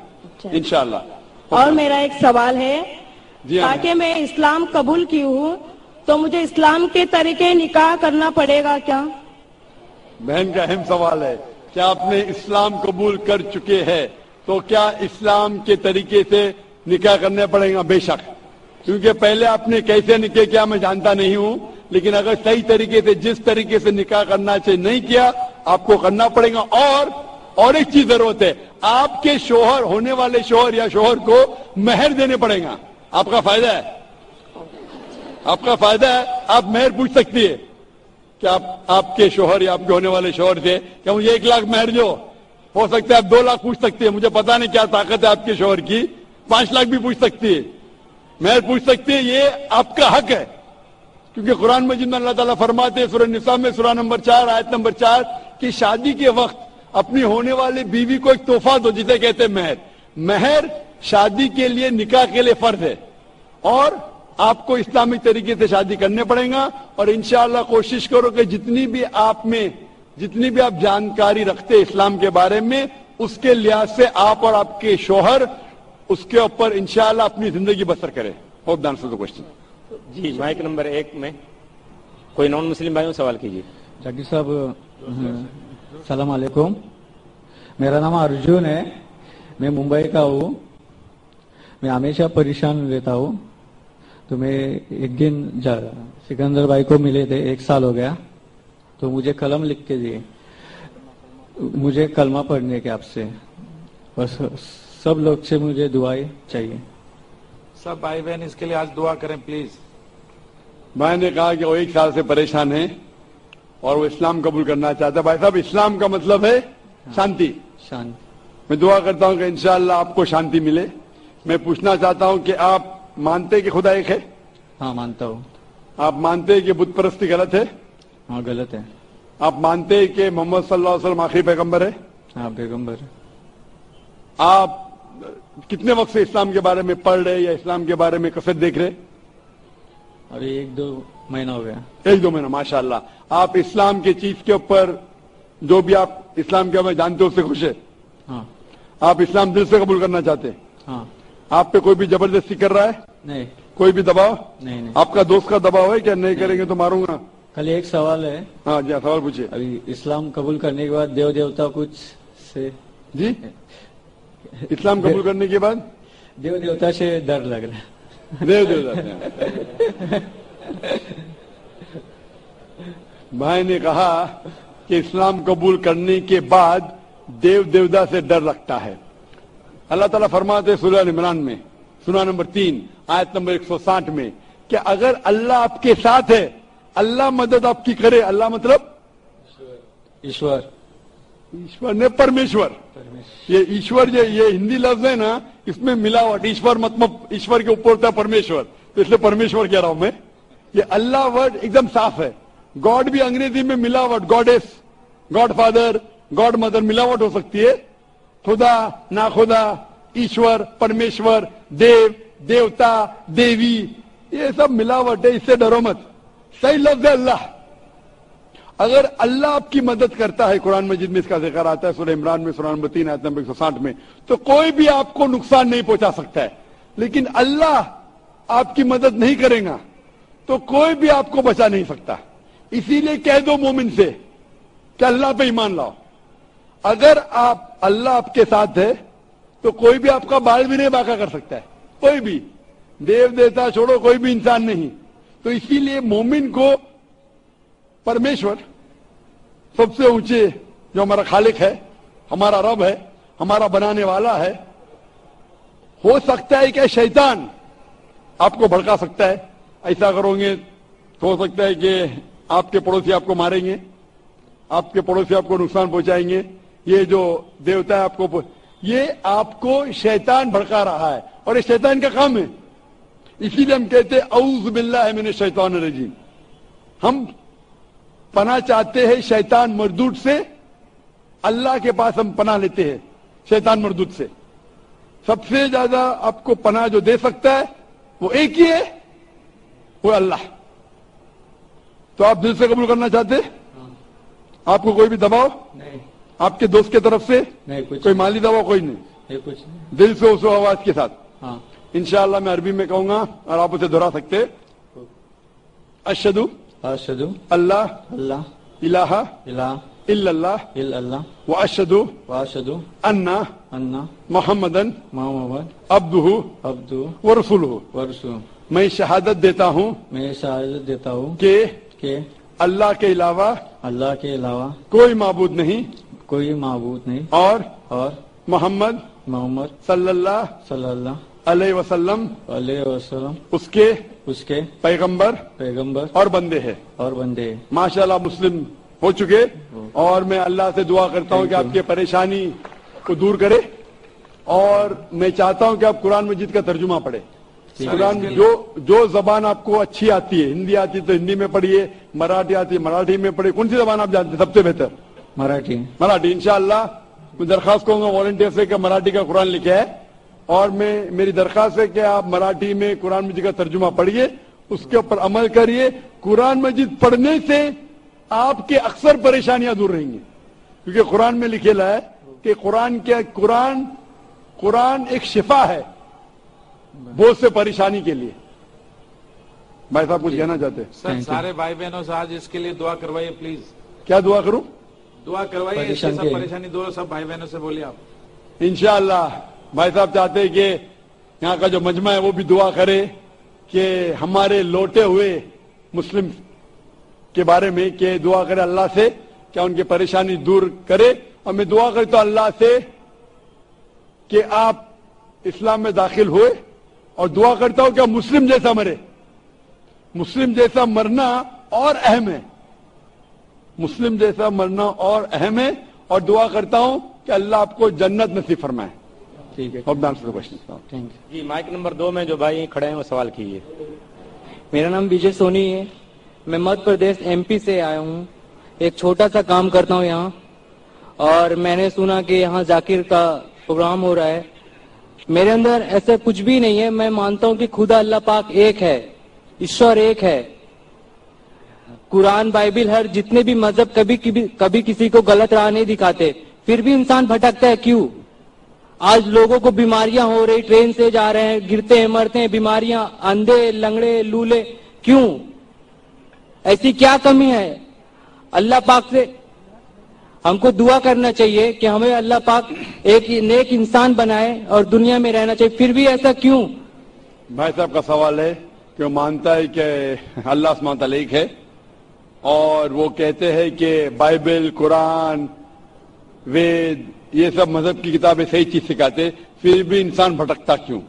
इंशाअल्लाह। और मेरा एक सवाल है जी हाँ। ताकि मैं इस्लाम कबूल की हूँ तो मुझे इस्लाम के तरीके निकाह करना पड़ेगा क्या? बहन का अहम सवाल है, क्या आपने इस्लाम कबूल कर चुके हैं तो क्या इस्लाम के तरीके से निकाह करने पड़ेगा? बेशक, क्योंकि पहले आपने कैसे निकाह किया मैं जानता नहीं हूँ, लेकिन अगर सही तरीके से जिस तरीके से निकाह करना चाहिए नहीं किया आपको करना पड़ेगा। और एक चीज जरूरत है, आपके शोहर होने वाले शोहर या शोहर को मेहर देने पड़ेगा। आपका फायदा है, आप मेहर पूछ सकती है कि आपके शोहर या आपके होने वाले शोहर से क्या मुझे 1 लाख मेहर दो, हो सकता है आप 2 लाख पूछ सकती है, मुझे पता नहीं क्या ताकत है आपके शोहर की, 5 लाख भी पूछ सकती है, मेहर पूछ सकती है, ये आपका हक है। क्योंकि कुरान मजीद में अल्लाह ताला फरमाते हैं सूरह निसा में सूरह नंबर 4 आयत नंबर 4 कि शादी के वक्त अपनी होने वाली बीवी को एक तोहफा दो जिसे कहते हैं मेहर। मेहर शादी के लिए निकाह के लिए फर्ज है और आपको इस्लामिक तरीके से शादी करने पड़ेगा। और इंशाअल्लाह कोशिश करो कि जितनी भी आप जानकारी रखते इस्लाम के बारे में उसके लिहाज से आप और आपके शोहर उसके ऊपर इंशाअल्लाह अपनी जिंदगी बसर करें। Hope the answer the question. जी, माइक नंबर 1 में कोई नॉन मुस्लिम भाइयों सवाल कीजिए। जाकिर साहब सलाम अलैकुम, मेरा नाम अर्जुन है, मैं मुंबई का हूँ। मैं हमेशा परेशान रहता हूँ, तो मैं एक दिन सिकंदर भाई को मिले थे, 1 साल हो गया, तो मुझे कलम लिख के दिए, मुझे कलमा पढ़ने के आपसे, बस सब लोग से मुझे दुआएं चाहिए। सब भाई बहन इसके लिए आज दुआ करें प्लीज। भाई ने कहा कि वो 1 साल से परेशान है और वो इस्लाम कबूल करना चाहता है। भाई साहब, इस्लाम का मतलब है शांति। मैं दुआ करता हूं कि इंशाअल्लाह आपको शांति मिले। मैं पूछना चाहता हूं कि आप मानते हैं कि खुदा एक है? हाँ, मानता हूँ। आप मानते हैं कि बुत परस्ती गलत है? हाँ, गलत है। आप मानते हैं कि मोहम्मद सल्लल्लाहु अलैहि वसल्लम आखिरी पैगंबर है? हाँ, पैगंबर। आप कितने वक्त से इस्लाम के बारे में पढ़ रहे या इस्लाम के बारे में कसरत देख रहे? अभी 1-2 महीना हो गया। 1-2 महीना, माशाअल्लाह। आप इस्लाम की चीज के ऊपर जो भी आप इस्लाम के बारे में जानते हो उससे खुश है? हाँ। आप इस्लाम दिल से कबूल करना चाहते हैं? हाँ। आप पे कोई भी जबरदस्ती कर रहा है? नहीं। कोई भी दबाव? नहीं। आपका दोस्त का दबाव है क्या नहीं करेंगे तो मारूंगा? कल एक सवाल है। हाँ जी, सवाल पूछिए। अभी इस्लाम कबूल करने के बाद देव देवता कुछ से जी, इस्लाम कबूल करने के बाद देव देवता से डर लग रहा है। देव देवता भाई ने कहा कि इस्लाम कबूल करने के बाद देव देवता से डर लगता है। अल्लाह ताला फरमाते हैं सूरह इमरान में सूरह नंबर 3 आयत नंबर 160 में कि अगर अल्लाह आपके साथ है, अल्लाह मदद आपकी करे, अल्लाह मतलब ईश्वर ने परमेश्वर, ये ईश्वर ये हिंदी लफ्ज है ना, इसमें मिलावट, ईश्वर मतलब ईश्वर के ऊपर होता है परमेश्वर, तो इसलिए परमेश्वर कह रहा हूं मैं। ये अल्लाह वर्ड एकदम साफ है। गॉड भी अंग्रेजी में मिलावट, goddess, God father, God mother मिलावट हो सकती है। खुदा, ना खुदा, ईश्वर, परमेश्वर, देव, देवता, देवी, ये सब मिलावट है, इससे डरो मत। सही लफ्ज है अल्लाह। अगर अल्लाह आपकी मदद करता है, कुरान मजीद में इसका जिक्र आता है सूरह इमरान में सूरह नंबर 3 आयत नंबर 160 में, तो कोई भी आपको नुकसान नहीं पहुंचा सकता है। लेकिन अल्लाह आपकी मदद नहीं करेगा तो कोई भी आपको बचा नहीं सकता। इसीलिए कह दो मोमिन से कि अल्लाह पे ईमान लाओ। अगर आप अल्लाह आपके साथ है तो कोई भी आपका बाल भी नहीं बांका कर सकता है, कोई भी, देव देवता छोड़ो, कोई भी इंसान नहीं। तो इसीलिए मोमिन को परमेश्वर सबसे ऊंचे जो हमारा खालिक है, हमारा रब है, हमारा बनाने वाला है, हो सकता है कि शैतान आपको भड़का सकता है, ऐसा करोगे तो हो सकता है कि आपके पड़ोसी आपको मारेंगे, आपके पड़ोसी आपको नुकसान पहुंचाएंगे, ये जो देवता है आपको, ये आपको शैतान भड़का रहा है और ये शैतान का काम है। इसीलिए हम कहते हैं औज़ु बिल्लाहि मिनश शैतानिर रजीम। हम पनाह चाहते हैं शैतान मरदूद से, अल्लाह के पास हम पनाह लेते हैं शैतान मरदूद से। सबसे ज्यादा आपको पनाह जो दे सकता है वो एक ही है, वो अल्लाह। तो आप दिल से कबूल करना चाहते हैं? आपको कोई भी दबाव नहीं, आपके दोस्त की तरफ से नहीं कुछ कोई माली दबाव कोई नहीं, नहीं, कुछ नहीं। दिल से उस आवाज के साथ। हाँ, इंशाअल्लाह मैं अरबी में कहूंगा और आप उसे दोहरा सकते हैं। अशहदु अशहदु अल्लाह अल्लाह इलाहा इलाहा इल्लल्लाह इल्लल्लाह व अशहदु व अशहदु अन्ना अन्ना मुहम्मदन मुहम्मद अब्दुहु अब्दु व रसूलुहु। व रसूलुहु। मैं शहादत देता हूं मैं शहादत देता हूँ कि कि अल्लाह के अलावा अल्लाह के अलावा कोई माबूद नहीं कोई माबूद नहीं और और मोहम्मद मोहम्मद सल्लल्लाहु सल्लल्लाहु अलैहि वसल्लम अलैहि वसल्लम उसके उसके पैगंबर पैगंबर और बंदे हैं। और बंदे। माशाल्लाह मुस्लिम हो चुके और मैं अल्लाह से दुआ करता हूं कि आपकी परेशानी को दूर करे और मैं चाहता हूं कि आप कुरान मजीद का तर्जुमा पढ़े। कुरान जो जबान आपको अच्छी आती है, हिंदी आती है तो हिंदी में पढ़िए, मराठी आती है मराठी में पढ़िए। कौन सी जबान आप जानते हैं सबसे बेहतर? मराठी। मराठी। इंशाअल्लाह मैं दरखास्त करूंगा वॉलंटियर से कि मराठी का कुरान लिखे है और मेरी दरखास्त है कि आप मराठी में कुरान मजीद का तर्जुमा पढ़िए, उसके ऊपर अमल करिए। कुरान मजीद पढ़ने से आपके अक्सर परेशानियां दूर रहेंगी, क्योंकि कुरान में लिखेला है कि कुरान एक शिफा है बहुत से परेशानी के लिए। भाई साहब कुछ कहना चाहते हैं? सर सारे भाई बहनों से आज इसके लिए दुआ करवाइए प्लीज। क्या दुआ करूं? दुआ करवाइए, इससे सब परेशानी दूर। सब भाई बहनों से बोलिए आप। इंशाअल्लाह भाई साहब चाहते हैं कि यहाँ का जो मजमा है वो भी दुआ करे कि हमारे लौटे हुए मुस्लिम के बारे में कि दुआ करे अल्लाह से क्या उनकी परेशानी दूर करे। और मैं दुआ करता हूं अल्लाह से कि आप इस्लाम में दाखिल हुए और दुआ करता हूं कि मुस्लिम जैसा मरे। मुस्लिम जैसा मरना और अहम है, मुस्लिम जैसा मरना और अहम है। और दुआ करता हूं कि अल्लाह आपको जन्नत नसीब फरमाए। ठीक है। क्वेश्चन। Thank you. जी माइक नंबर 2 में जो भाई खड़े हैं वो सवाल कीजिए। मेरा नाम विजय सोनी है, मैं मध्य प्रदेश एमपी से आया हूँ। एक छोटा सा काम करता हूँ यहाँ, और मैंने सुना कि यहाँ जाकिर का प्रोग्राम हो रहा है। मेरे अंदर ऐसा कुछ भी नहीं है, मैं मानता हूँ कि खुदा अल्लाह पाक एक है, ईश्वर एक है। कुरान बाइबिल हर जितने भी मजहब कभी किसी को गलत राह नहीं दिखाते, फिर भी इंसान भटकता है। क्यों? आज लोगों को बीमारियां हो रही, ट्रेन से जा रहे हैं, गिरते हैं, मरते हैं, बीमारियां, अंधे लंगड़े लूले, क्यों? ऐसी क्या कमी है? अल्लाह पाक से हमको दुआ करना चाहिए कि हमें अल्लाह पाक एक नेक इंसान बनाए और दुनिया में रहना चाहिए, फिर भी ऐसा क्यों? भाई साहब का सवाल है कि वो मानता है कि अल्लाह सुब्हानहू तआला एक है और वो कहते हैं कि बाइबल, कुरान, वेद, ये सब मजहब की किताबें सही चीज सिखाते, फिर भी इंसान भटकता क्यों?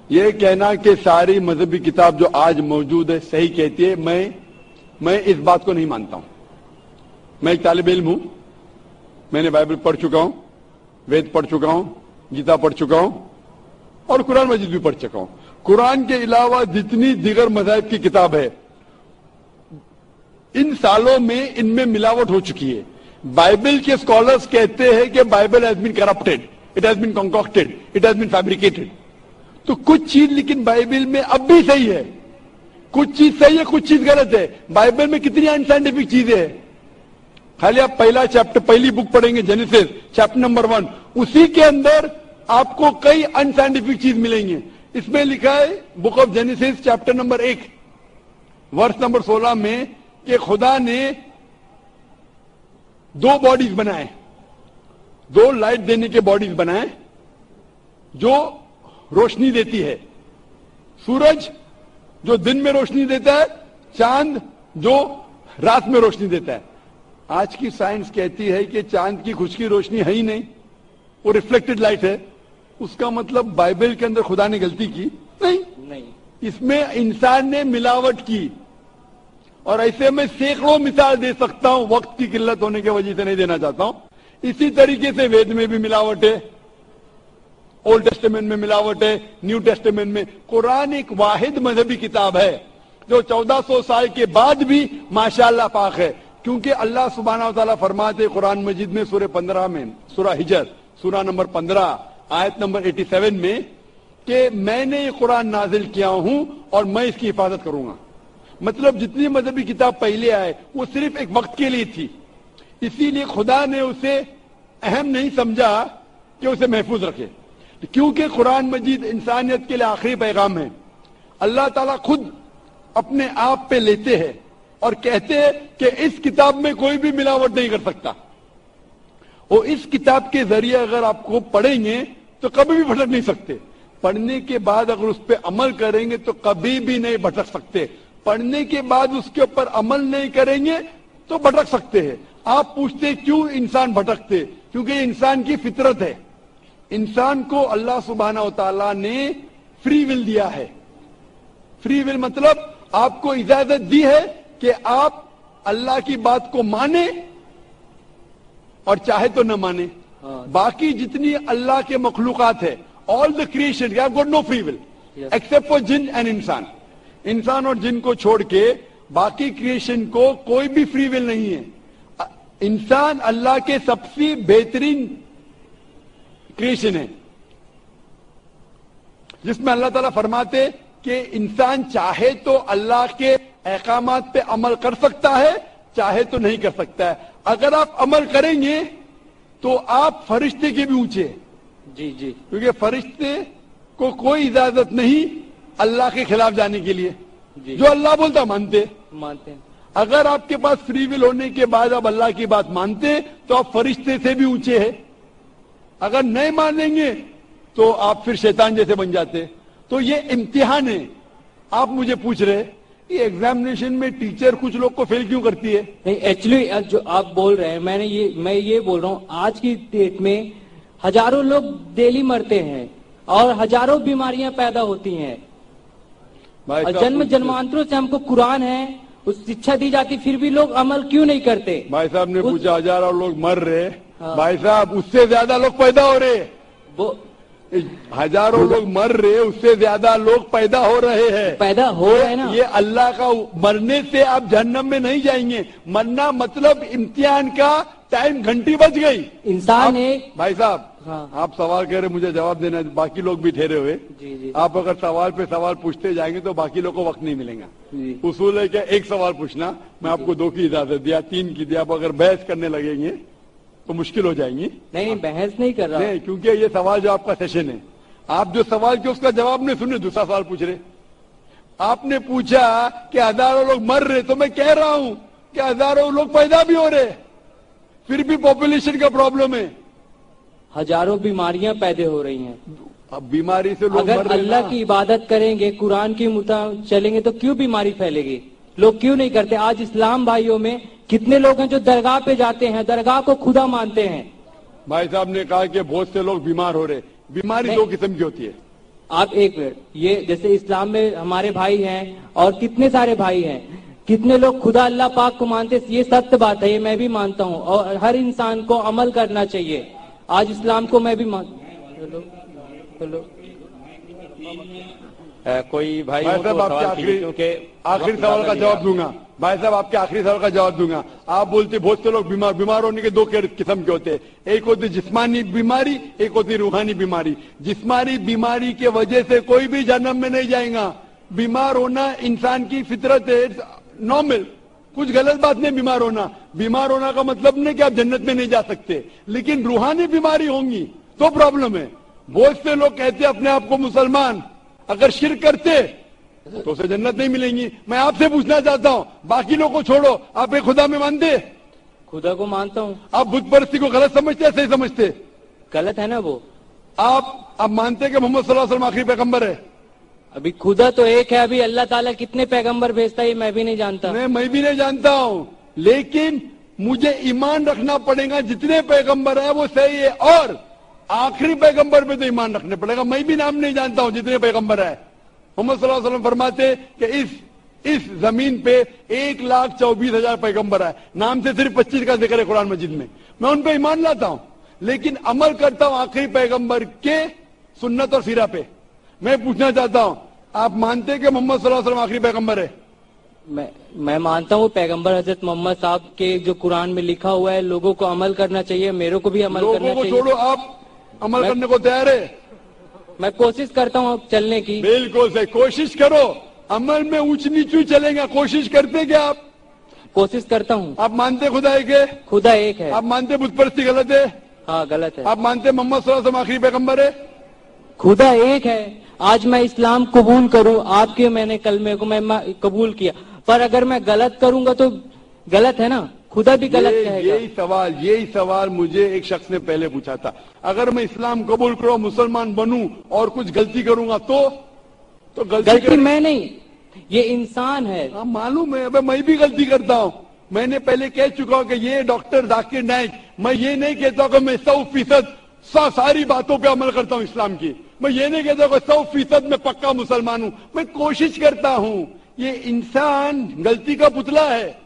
ये कहना कि सारी मजहबी किताब जो आज मौजूद है सही कहती है, मैं इस बात को नहीं मानता हूं। मैं एक तालिब इल्म हूं, मैंने बाइबल पढ़ चुका हूं, वेद पढ़ चुका हूं, गीता पढ़ चुका हूं और कुरान मजीद भी पढ़ चुका हूं। कुरान के अलावा जितनी दीगर मज़ाहिब की किताब है, इन सालों में इनमें मिलावट हो चुकी है। बाइबल के स्कॉलर्स कहते हैं कि Bible has been corrupted, it has been concocted, it has been fabricated. तो कुछ चीज लेकिन बाइबल में अब भी सही है, कुछ चीज सही है, कुछ चीज गलत है। बाइबल में कितनी अनसाइंटिफिक चीजें हैं। खाली आप पहला चैप्टर, पहली बुक पढ़ेंगे जेनेसिस चैप्टर नंबर 1, उसी के अंदर आपको कई अनसाइंटिफिक चीज मिलेंगे। इसमें लिखा है book of genesis chapter number 1 वर्ष नंबर 16 में कि खुदा ने 2 बॉडीज बनाए, 2 लाइट देने के बॉडीज बनाए जो रोशनी देती है। सूरज जो दिन में रोशनी देता है चांद जो रात में रोशनी देता है। आज की साइंस कहती है कि चांद की खुद की रोशनी है ही नहीं, वो रिफ्लेक्टेड लाइट है। उसका मतलब बाइबल के अंदर खुदा ने गलती की? नहीं, इसमें इंसान ने मिलावट की। और ऐसे मैं सैकड़ों मिसाल दे सकता हूं, वक्त की किल्लत होने की वजह से नहीं देना चाहता हूं। इसी तरीके से वेद में भी मिलावट है, ओल्ड टेस्टामेंट में मिलावट है, न्यू टेस्टामेंट में। कुरान एक वाहिद मजहबी किताब है जो 1400 साल के बाद भी माशाअल्लाह पाक है, क्योंकि अल्लाह सुब्हानहू व तआला फरमाते कुरान मजीद में सूरह 15 में, सूरह हिजर सूरह नंबर 15 आयत नंबर 87 में कि मैंने ये कुरान नाजिल किया हूं और मैं इसकी हिफाजत करूंगा। मतलब जितनी मजहबी किताब पहले आए वो सिर्फ एक वक्त के लिए थी, इसीलिए खुदा ने उसे अहम नहीं समझा कि उसे महफूज रखे, क्योंकि कुरान मजीद इंसानियत के लिए आखिरी पैगाम है। अल्लाह ताला खुद अपने आप पे लेते हैं और कहते हैं कि इस किताब में कोई भी मिलावट नहीं कर सकता। और इस किताब के जरिए अगर आपको पढ़ेंगे तो कभी भी भटक नहीं सकते, पढ़ने के बाद अगर उस पर अमल करेंगे तो कभी भी नहीं भटक सकते, पढ़ने के बाद उसके ऊपर अमल नहीं करेंगे तो भटक सकते हैं। आप पूछते क्यों इंसान भटकते? क्योंकि ये इंसान की फितरत है। इंसान को अल्लाह सुब्हानहू व तआला ने फ्री विल दिया है। फ्री विल मतलब आपको इजाजत दी है कि आप अल्लाह की बात को माने और चाहे तो न माने। बाकी जितनी अल्लाह के मखलूकात है, all the creation, have got no free will except for जिन एंड इंसान। इंसान और जिन को छोड़ के बाकी क्रिएशन को कोई भी फ्री विल नहीं है। इंसान अल्लाह के सबसे बेहतरीन क्रिएशन है, जिसमें अल्लाह ताला फरमाते कि इंसान चाहे तो अल्लाह के अहकामात पे अमल कर सकता है, चाहे तो नहीं कर सकता है। अगर आप अमल करेंगे तो आप फरिश्ते के भी ऊंचे। जी जी, क्योंकि फरिश्ते को कोई इजाजत नहीं अल्लाह के खिलाफ जाने के लिए, जो अल्लाह बोलता मानते हैं। अगर आपके पास फ्री विल होने के बाद आप अल्लाह की बात मानते तो आप फरिश्ते से भी ऊंचे हैं। अगर नहीं मानेंगे तो आप फिर शैतान जैसे बन जाते। तो ये इम्तिहान है। आप मुझे पूछ रहे ये एग्जामिनेशन में टीचर कुछ लोग को फेल क्यों करती है? नहीं, एक्चुअली जो आप बोल रहे हैं, मैं ये बोल रहा हूँ, आज की डेट में हजारों लोग डेली मरते हैं और हजारों बीमारियां पैदा होती हैं। जन्म जन्मांतरों से हमको कुरान है, उस शिक्षा दी जाती, फिर भी लोग अमल क्यों नहीं करते? भाई साहब ने पूछा हजारों लोग मर रहे। हाँ। भाई साहब उससे ज्यादा लोग पैदा हो रहे। वो हजारों लोग मर रहे, उससे ज्यादा लोग पैदा हो रहे हैं। पैदा हो रहे हैं ना। ये अल्लाह का, मरने से आप जहन्नम में नहीं जाएंगे। मरना मतलब इम्तिहान का टाइम, घंटी बज गई। इंसान है भाई साहब। हाँ। आप सवाल कह रहे, मुझे जवाब देना, बाकी लोग भी ठहरे हुए। जी जी। आप अगर सवाल पे सवाल पूछते जाएंगे तो बाकी लोग को वक्त नहीं मिलेगा। उसूल है क्या, एक सवाल पूछना, मैं आपको 2 की इजाजत दिया, 3 की दिया। आप अगर बहस करने लगेंगे तो मुश्किल हो जाएंगी। नहीं, बहस नहीं कर रहा। नहीं, क्योंकि ये सवाल जो आपका सेशन है, आप जो सवाल किया उसका जवाब नहीं सुने, दूसरा सवाल पूछ रहे। आपने पूछा कि हजारों लोग मर रहे, तो मैं कह रहा हूं कि हजारों लोग पैदा भी हो रहे, फिर भी पॉपुलेशन का प्रॉब्लम है। हजारों बीमारियां पैदा हो रही हैं। अब बीमारी से लोग अगर अल्लाह की इबादत करेंगे, कुरान की मुताबिक चलेंगे तो क्यों बीमारी फैलेगी? लोग क्यों नहीं करते? आज इस्लाम भाइयों में कितने लोग हैं जो दरगाह पे जाते हैं, दरगाह को खुदा मानते हैं। भाई साहब ने कहा कि बहुत से लोग बीमार हो रहे। बीमारी 2 किस्म की होती है। आप एक मिनट, ये जैसे इस्लाम में हमारे भाई हैं और कितने सारे भाई हैं, कितने लोग खुदा अल्लाह पाक को मानते, ये सत्य बात है, ये मैं भी मानता हूँ और हर इंसान को अमल करना चाहिए। आज इस्लाम को मैं भी हेलो कोई भाई साहब आपके आखिरी सवाल का जवाब दूंगा। भाई साहब आपके आखिरी सवाल का जवाब दूंगा। आप बोलते बहुत से लोग बीमार होने के 2 किस्म के होते हैं। एक होती जिस्मानी बीमारी, एक होती रूहानी बीमारी। जिस्मानी बीमारी के वजह से कोई भी जन्म में नहीं जाएगा। बीमार होना इंसान की फितरत है, नॉर्मल, कुछ गलत बात नहीं। बीमार होना का मतलब नहीं कि आप जन्नत में नहीं जा सकते, लेकिन रूहानी बीमारी होंगी तो प्रॉब्लम है। बहुत से लोग कहते हैं अपने आप को मुसलमान, अगर शिर्क करते तो उसे जन्नत नहीं मिलेंगी। मैं आपसे पूछना चाहता हूं, बाकी लोगों को छोड़ो, आप एक खुदा में मानते? खुदा को मानता हूं। आप बुत परस्ती को गलत समझते या सही समझते? गलत है ना वो। आप मानते कि मोहम्मद सल्लल्लाहु अलैहि वसल्लम आखिरी पैगंबर है? अभी खुदा तो एक है, अभी अल्लाह ताला कितने पैगंबर भेजता है ये मैं भी नहीं जानता। मैं भी नहीं जानता हूं, लेकिन मुझे ईमान रखना पड़ेगा जितने पैगंबर है वो सही है, और आखिरी पैगंबर पे तो ईमान रखने पड़ेगा। मैं भी नाम नहीं जानता हूं जितने पैगंबर है। मोहम्मद सल्लल्लाहु अलैहि वसल्लम फरमाते कि इस जमीन पे 1,24,000 पैगंबर है, नाम से सिर्फ 25 का जिक्र है कुरान मजीद में। मैं उन पे ईमान लाता हूं, लेकिन अमल करता हूं आखिरी पैगंबर के सुन्नत और सीरा पे। मैं पूछना चाहता हूं, आप मानते हैं कि मोहम्मद सल्लल्लाहु अलैहि वसल्लम आखिरी पैगंबर है? मैं मानता हूँ पैगंबर हजरत मोहम्मद साहब के जो कुरान में लिखा हुआ है लोगों को अमल करना चाहिए, मेरे को भी अमल करना चाहिए। लोगों को छोड़ो, आप अमल करने को तैयार है? मैं कोशिश करता हूँ चलने की। बिल्कुल सही, कोशिश करो। अमल में ऊंच नीचू चलेगा, कोशिश करते क्या आप? कोशिश करता हूँ। आप मानते खुदा एक है? खुदा एक है। आप मानते बुत परस्ती गलत है? हाँ गलत है। आप मानते मोहम्मद सल्लल्लाहु अलैहि वसल्लम आखिरी पैगंबर है? खुदा एक है। आज मैं इस्लाम कबूल करूँ, आपके मैंने कलमे को मैं कबूल किया, पर अगर मैं गलत करूंगा तो गलत है ना, खुदा भी गलत कहेगा। यही सवाल मुझे एक शख्स ने पहले पूछा था। अगर मैं इस्लाम कबूल करूं, मुसलमान बनूं और कुछ गलती करूंगा तो गलती मैं नहीं, ये इंसान है। हाँ मालूम है, अब मैं भी गलती करता हूं। मैंने पहले कह चुका हूं कि ये डॉक्टर जाकिर नाइक, मैं ये नहीं कहता कि मैं 100% सारी बातों पे अमल करता हूं इस्लाम की। मैं ये नहीं कहता कि 100% मैं पक्का मुसलमान हूं। मैं कोशिश करता हूं। ये इंसान गलती का पुतला है,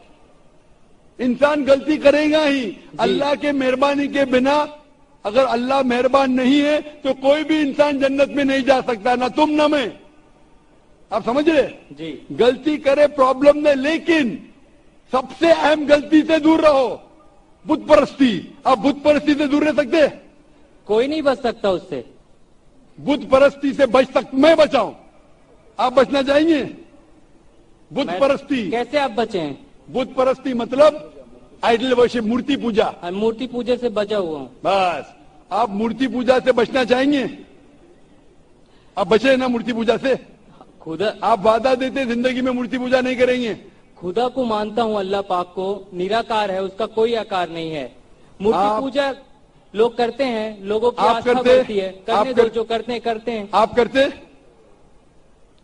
इंसान गलती करेगा ही। अल्लाह के मेहरबानी के बिना, अगर अल्लाह मेहरबान नहीं है तो कोई भी इंसान जन्नत में नहीं जा सकता, ना तुम ना मैं। आप समझ रहे जी? गलती करे प्रॉब्लम नहीं, लेकिन सबसे अहम गलती से दूर रहो, बुत परस्ती। आप बुत परस्ती से दूर रह सकते? कोई नहीं बच सकता उससे। बुत परस्ती से बच सकता, मैं बचाऊं, आप बचना चाहेंगे? बुत परस्ती कैसे आप बचे हैं? बुत परस्ती मतलब आइडल वर्शिप, मूर्ति पूजा। मूर्ति पूजा से बचा हुआ हूँ। बस, आप मूर्ति पूजा से बचना चाहेंगे? आप बचे ना मूर्ति पूजा से? खुदा, आप वादा देते जिंदगी में मूर्ति पूजा नहीं करेंगे? खुदा को मानता हूँ, अल्लाह पाक को, निराकार है, उसका कोई आकार नहीं है। मूर्ति पूजा लोग करते हैं, लोगों की आस्था बढ़ती है, करने दो, जो करते हैं। आप करते?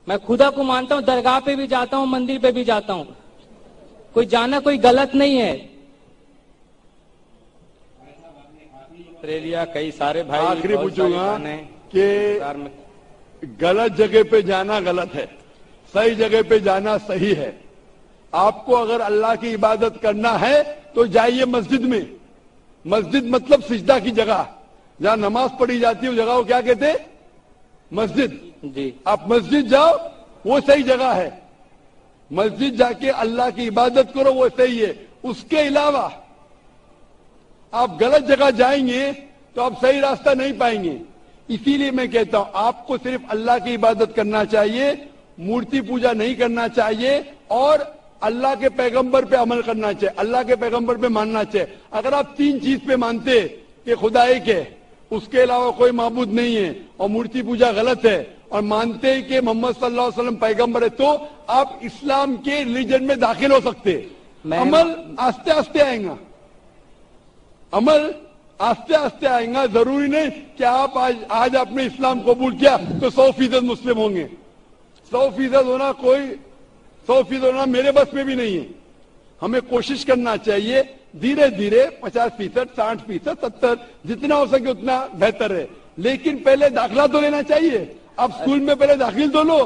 मैं खुदा को मानता हूँ, दरगाह पे भी जाता हूँ, मंदिर पे भी जाता हूँ, कोई जाना कोई गलत नहीं है। ऑस्ट्रेलिया कई सारे भाई, आखिरी पूछूंगा कि गलत जगह पे जाना गलत है, सही जगह पे जाना सही है। आपको अगर अल्लाह की इबादत करना है तो जाइए मस्जिद में। मस्जिद मतलब सिजदा की जगह, जहां नमाज पढ़ी जाती है, उस जगह को क्या कहते? मस्जिद। जी, आप मस्जिद जाओ, वो सही जगह है। मस्जिद जाके अल्लाह की इबादत करो, वो सही है। उसके अलावा आप गलत जगह जाएंगे तो आप सही रास्ता नहीं पाएंगे। इसीलिए मैं कहता हूं, आपको सिर्फ अल्लाह की इबादत करना चाहिए, मूर्ति पूजा नहीं करना चाहिए, और अल्लाह के पैगंबर पे अमल करना चाहिए, अल्लाह के पैगंबर पे मानना चाहिए। अगर आप 3 चीज पे मानते कि खुदा एक है, उसके अलावा कोई माबूद नहीं है, और मूर्ति पूजा गलत है, और मानते हैं कि मोहम्मद सल्लल्लाहु अलैहि वसल्लम पैगंबर है, तो आप इस्लाम के रिलीजन में दाखिल हो सकते। अमल आस्ते आस्ते आएगा, अमल आस्ते आस्ते आएगा। जरूरी नहीं कि आप आज आपने इस्लाम कबूल किया तो 100% मुस्लिम होंगे। 100% होना 100% होना मेरे बस में भी नहीं है। हमें कोशिश करना चाहिए, धीरे धीरे 50%, 60%, 70%, जितना हो सके उतना बेहतर है। लेकिन पहले दाखिला तो लेना चाहिए। आप स्कूल में पहले दाखिल तो लो।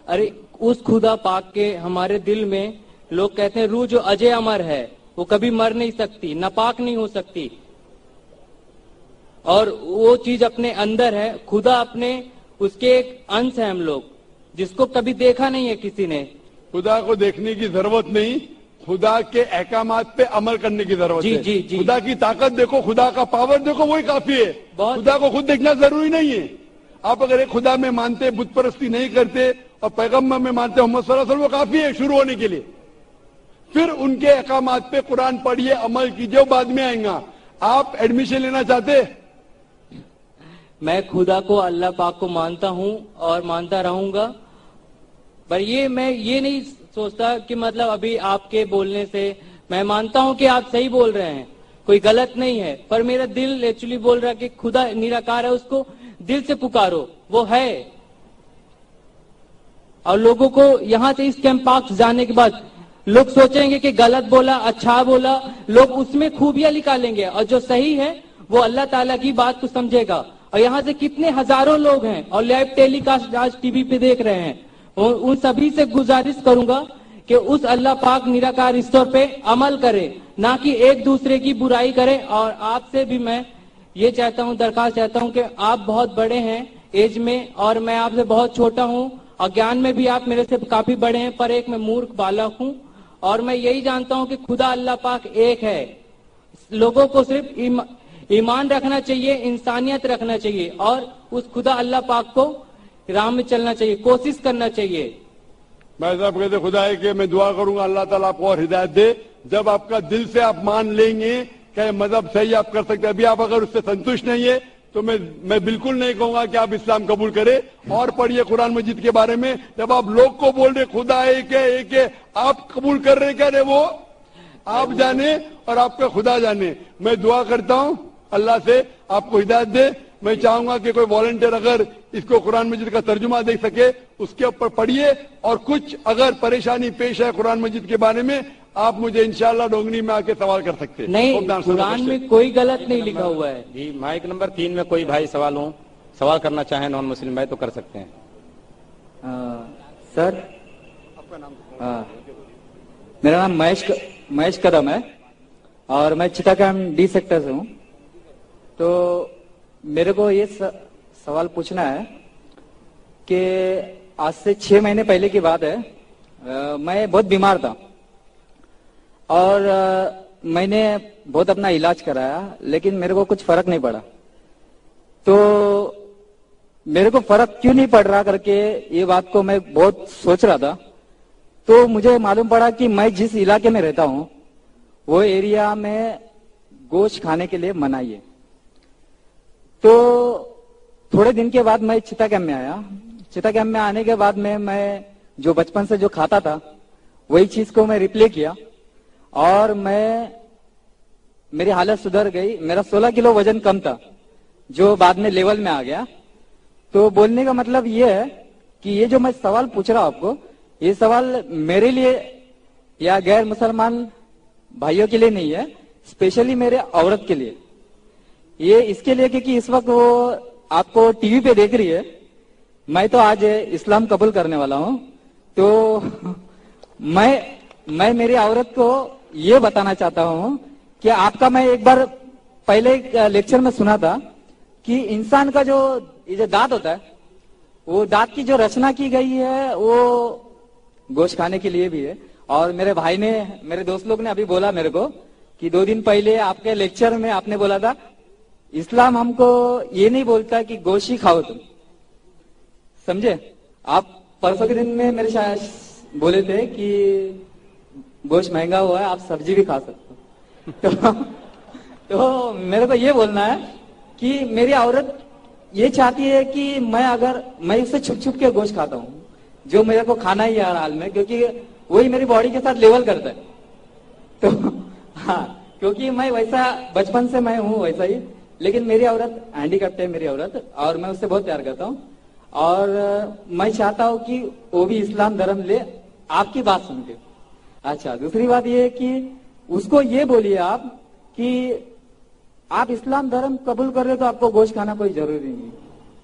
अरे उस खुदा पाक के हमारे दिल में, लोग कहते हैं रूह जो अजय अमर है, वो कभी मर नहीं सकती, नापाक नहीं हो सकती, और वो चीज अपने अंदर है। खुदा अपने, उसके एक अंश है हम लोग, जिसको कभी देखा नहीं है किसी ने। खुदा को देखने की जरूरत नहीं, खुदा के अहकामात पे अमल करने की जरूरत है। जी, जी। खुदा की ताकत देखो, खुदा का पावर देखो, वही काफी है। खुदा को खुद देखना जरूरी नहीं है। आप अगर एक खुदा में मानते, बुत परस्ती नहीं करते, और पैगम्बर में मानते मोहम्मद सल्लल्लाहु अलैहि वसल्लम, वो काफी है शुरू होने के लिए। फिर उनके अहकामात पे कुरान पढ़िए, अमल कीजिए, वो बाद में आएगा। आप एडमिशन लेना चाहते? मैं खुदा को, अल्लाह पाक को मानता हूँ और मानता रहूंगा, पर मैं ये नहीं सोचता कि मतलब अभी आपके बोलने से मैं मानता हूँ कि आप सही बोल रहे हैं, कोई गलत नहीं है, पर मेरा दिल एक्चुअली बोल रहा है कि खुदा निराकार है, उसको दिल से पुकारो, वो है। اور لوگوں کو یہاں سے اس کیمپ پاک جانے کے بعد لوگ سوچیں گے کہ غلط بولا اچھا بولا, لوگ اس میں خوبیاں نکالیں گے, اور جو صحیح ہے وہ اللہ تعالیٰ کی بات کو سمجھے گا. اور یہاں سے کتنے ہزاروں لوگ ہیں اور لائیو ٹیلی کاسٹ آج ٹی وی پہ دیکھ رہے ہیں, ان سبھی سے گزارش کروں گا کہ اس اللہ پاک نراکار ایشور پہ عمل کرے, نہ کہ ایک دوسرے کی برائی کرے. اور آپ سے بھی میں یہ چاہتا ہوں, درخواست چاہتا ہوں کہ آپ بہت بڑے ہیں ایج میں اور میں آپ سے بہت چھوٹا ہوں, اور گیان میں بھی آپ میرے سے کافی بڑے ہیں, پر ایک میں مورخ بالغ ہوں. اور میں یہی جانتا ہوں کہ خدا اللہ پاک ایک ہے. لوگوں کو صرف ایمان رکھنا چاہیے, انسانیت رکھنا چاہیے, اور اس خدا اللہ پاک کو راہ میں چلنا چاہیے, کوشش کرنا چاہیے. بھائی صاحب کہتے خدا ہے کہ میں دعا کروں گا اللہ تعالیٰ آپ کو اور ہدایت دے. جب آپ کا دل سے آپ مان لیں گے کہ مذہب صحیح آپ کر سکتے ہیں, ابھی آپ اگر اس سے سنتوشٹ نہیں ہے تو میں بالکل نہیں کہوں گا کہ آپ اسلام قبول کریں. اور پڑھیے قرآن مجید کے بارے میں, جب آپ لوگ کو بول رہے خدا ایک ہے, آپ قبول کر رہے کیا رہے, وہ آپ جانے اور آپ کا خدا جانے. میں دعا کرتا ہوں اللہ سے آپ کو ہدایت دے. میں چاہوں گا کہ کوئی والنٹیئر اگر اس کو قرآن مجید کا ترجمہ دے سکے اس کے اوپر پڑھیے, اور کچھ اگر پریشانی پیش ہے قرآن مجید کے بارے میں آپ مجھے انشاءاللہ ڈونگری میں آ کے سوال کر سکتے ہیں. نہیں, قرآن میں کوئی غلط نہیں لکھا ہوا ہے. جی مائک نمبر 3 میں کوئی بھائی سوال کرنا چاہیں نان مسلم بھائی تو کر سکتے ہیں. سر میرا نام مہیش قدم ہے اور میں چتا کیمپ ڈی سیکٹر سے ہوں. تو میرے کو یہ سوال پوچھنا ہے کہ آج سے 6 مہینے پہلے کی بات ہے, میں بہت بیمار تھا اور میں نے بہت اپنا علاج کرایا لیکن میرے کو کچھ فرق نہیں پڑا. تو میرے کو فرق کیوں نہیں پڑ رہا کر کے یہ بات کو میں بہت سوچ رہا تھا. تو مجھے معلوم پڑا کہ میں جس علاقے میں رہتا ہوں وہ ایریا میں گوشت کھانے کے لیے منائی ہے. تو تھوڑے دن کے بعد میں چتا کیمپ میں آیا. چتا کیمپ میں آنے کے بعد میں جو بچپن سے جو کھاتا تھا وہی چیز کو میں ریپلے کیا اور میری حالت سدھر گئی. میرا 16 کلو وزن کم تھا جو بعد میں لیول میں آ گیا. تو بولنے کا مطلب یہ ہے کہ یہ جو میں سوال پوچھ رہا ہوں آپ کو, یہ سوال میرے لیے یا غیر مسلمان بھائیوں کے لیے نہیں ہے, اسپیشلی میرے عورت کے لیے. یہ اس کے لیے کہ اس وقت وہ آپ کو ٹی وی پہ دیکھ رہی ہے. میں تو آج اسلام قبول کرنے والا ہوں. تو میں میری عورت کو یہ بتانا چاہتا ہوں کہ آپ کا میں ایک بار پہلے لیکچر میں سنا تھا کہ انسان کا جو دانت ہوتا ہے وہ دانت کی جو رچنا کی گئی ہے وہ گوشت کھانے کے لیے بھی ہے. اور میرے بھائی نے, میرے دوست لوگ نے ابھی بولا میرے کو کہ 2 دن پہلے آپ کے لیکچر میں آپ نے بولا تھا اسلام ہم کو یہ نہیں بولتا کہ گوشت ہی کھاؤ تم, سمجھے. آپ پرسوں کے دن میں میرے شاید بولے تھے کہ گوشت مہنگا ہوا ہے, آپ سبزی بھی کھا سکتے ہو. تو میرے کو یہ بولنا ہے کہ میری عورت یہ چاہتی ہے کہ میں اس سے چھپ چھپ کے گوشت کھاتا ہوں جو میرے کو کھانا ہی ہے ہر حال میں, کیونکہ وہی میری باڈی کے ساتھ لیول کرتا ہے. تو ہاں, کیونکہ میں ویسا بچپن سے میں ہوں ویسا ہی, لیکن میری عورت ہینڈیکیپٹ ہے میری عورت, اور میں اس سے بہت پیار کرتا ہوں. اور میں چاہتا ہوں کہ وہ بھی اسلام دھرم لے آپ کی بات سن کے. اچھا, دوسری بات یہ ہے کہ اس کو یہ بولیے آپ کہ آپ اسلام دھرم قبول کر رہے تو آپ کو گوشت کھانا کوئی ضروری نہیں.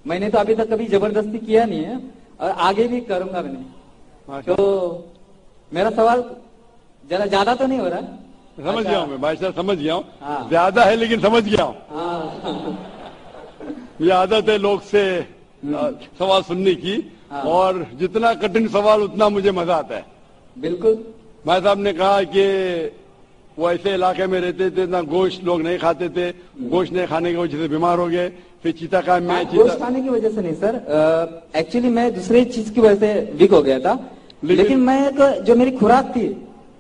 میں نے تو ابھی تک کبھی زبردستی کیا نہیں ہے اور آگے بھی کروں گا بھی نہیں. تو میرا سوال ذرا زیادہ تو نہیں ہو رہا؟ سمجھ گیا ہوں میں بھائی صاحب, سمجھ گیا ہوں. زیادہ ہے لیکن سمجھ گیا ہوں. یہ عادت ہے لوگ سے سوال سننے کی, اور جتنا کٹن سوال اتنا مجھے مزہ آتا ہے. بالکل. بھائی صاحب نے کہا کہ وہ ایسے علاقے میں رہتے تھے نہ گوشت لوگ نہیں کھاتے تھے, گوشت نہیں کھانے کی وجہ سے بیمار ہو گئے. پھر چیتا کام میں گوشت کھانے کی وجہ سے نہیں سر, ایکچولی میں دوسری چیز کی وجہ سے ویک ہو گیا تھا, لیکن میں جو میری خوراک تھی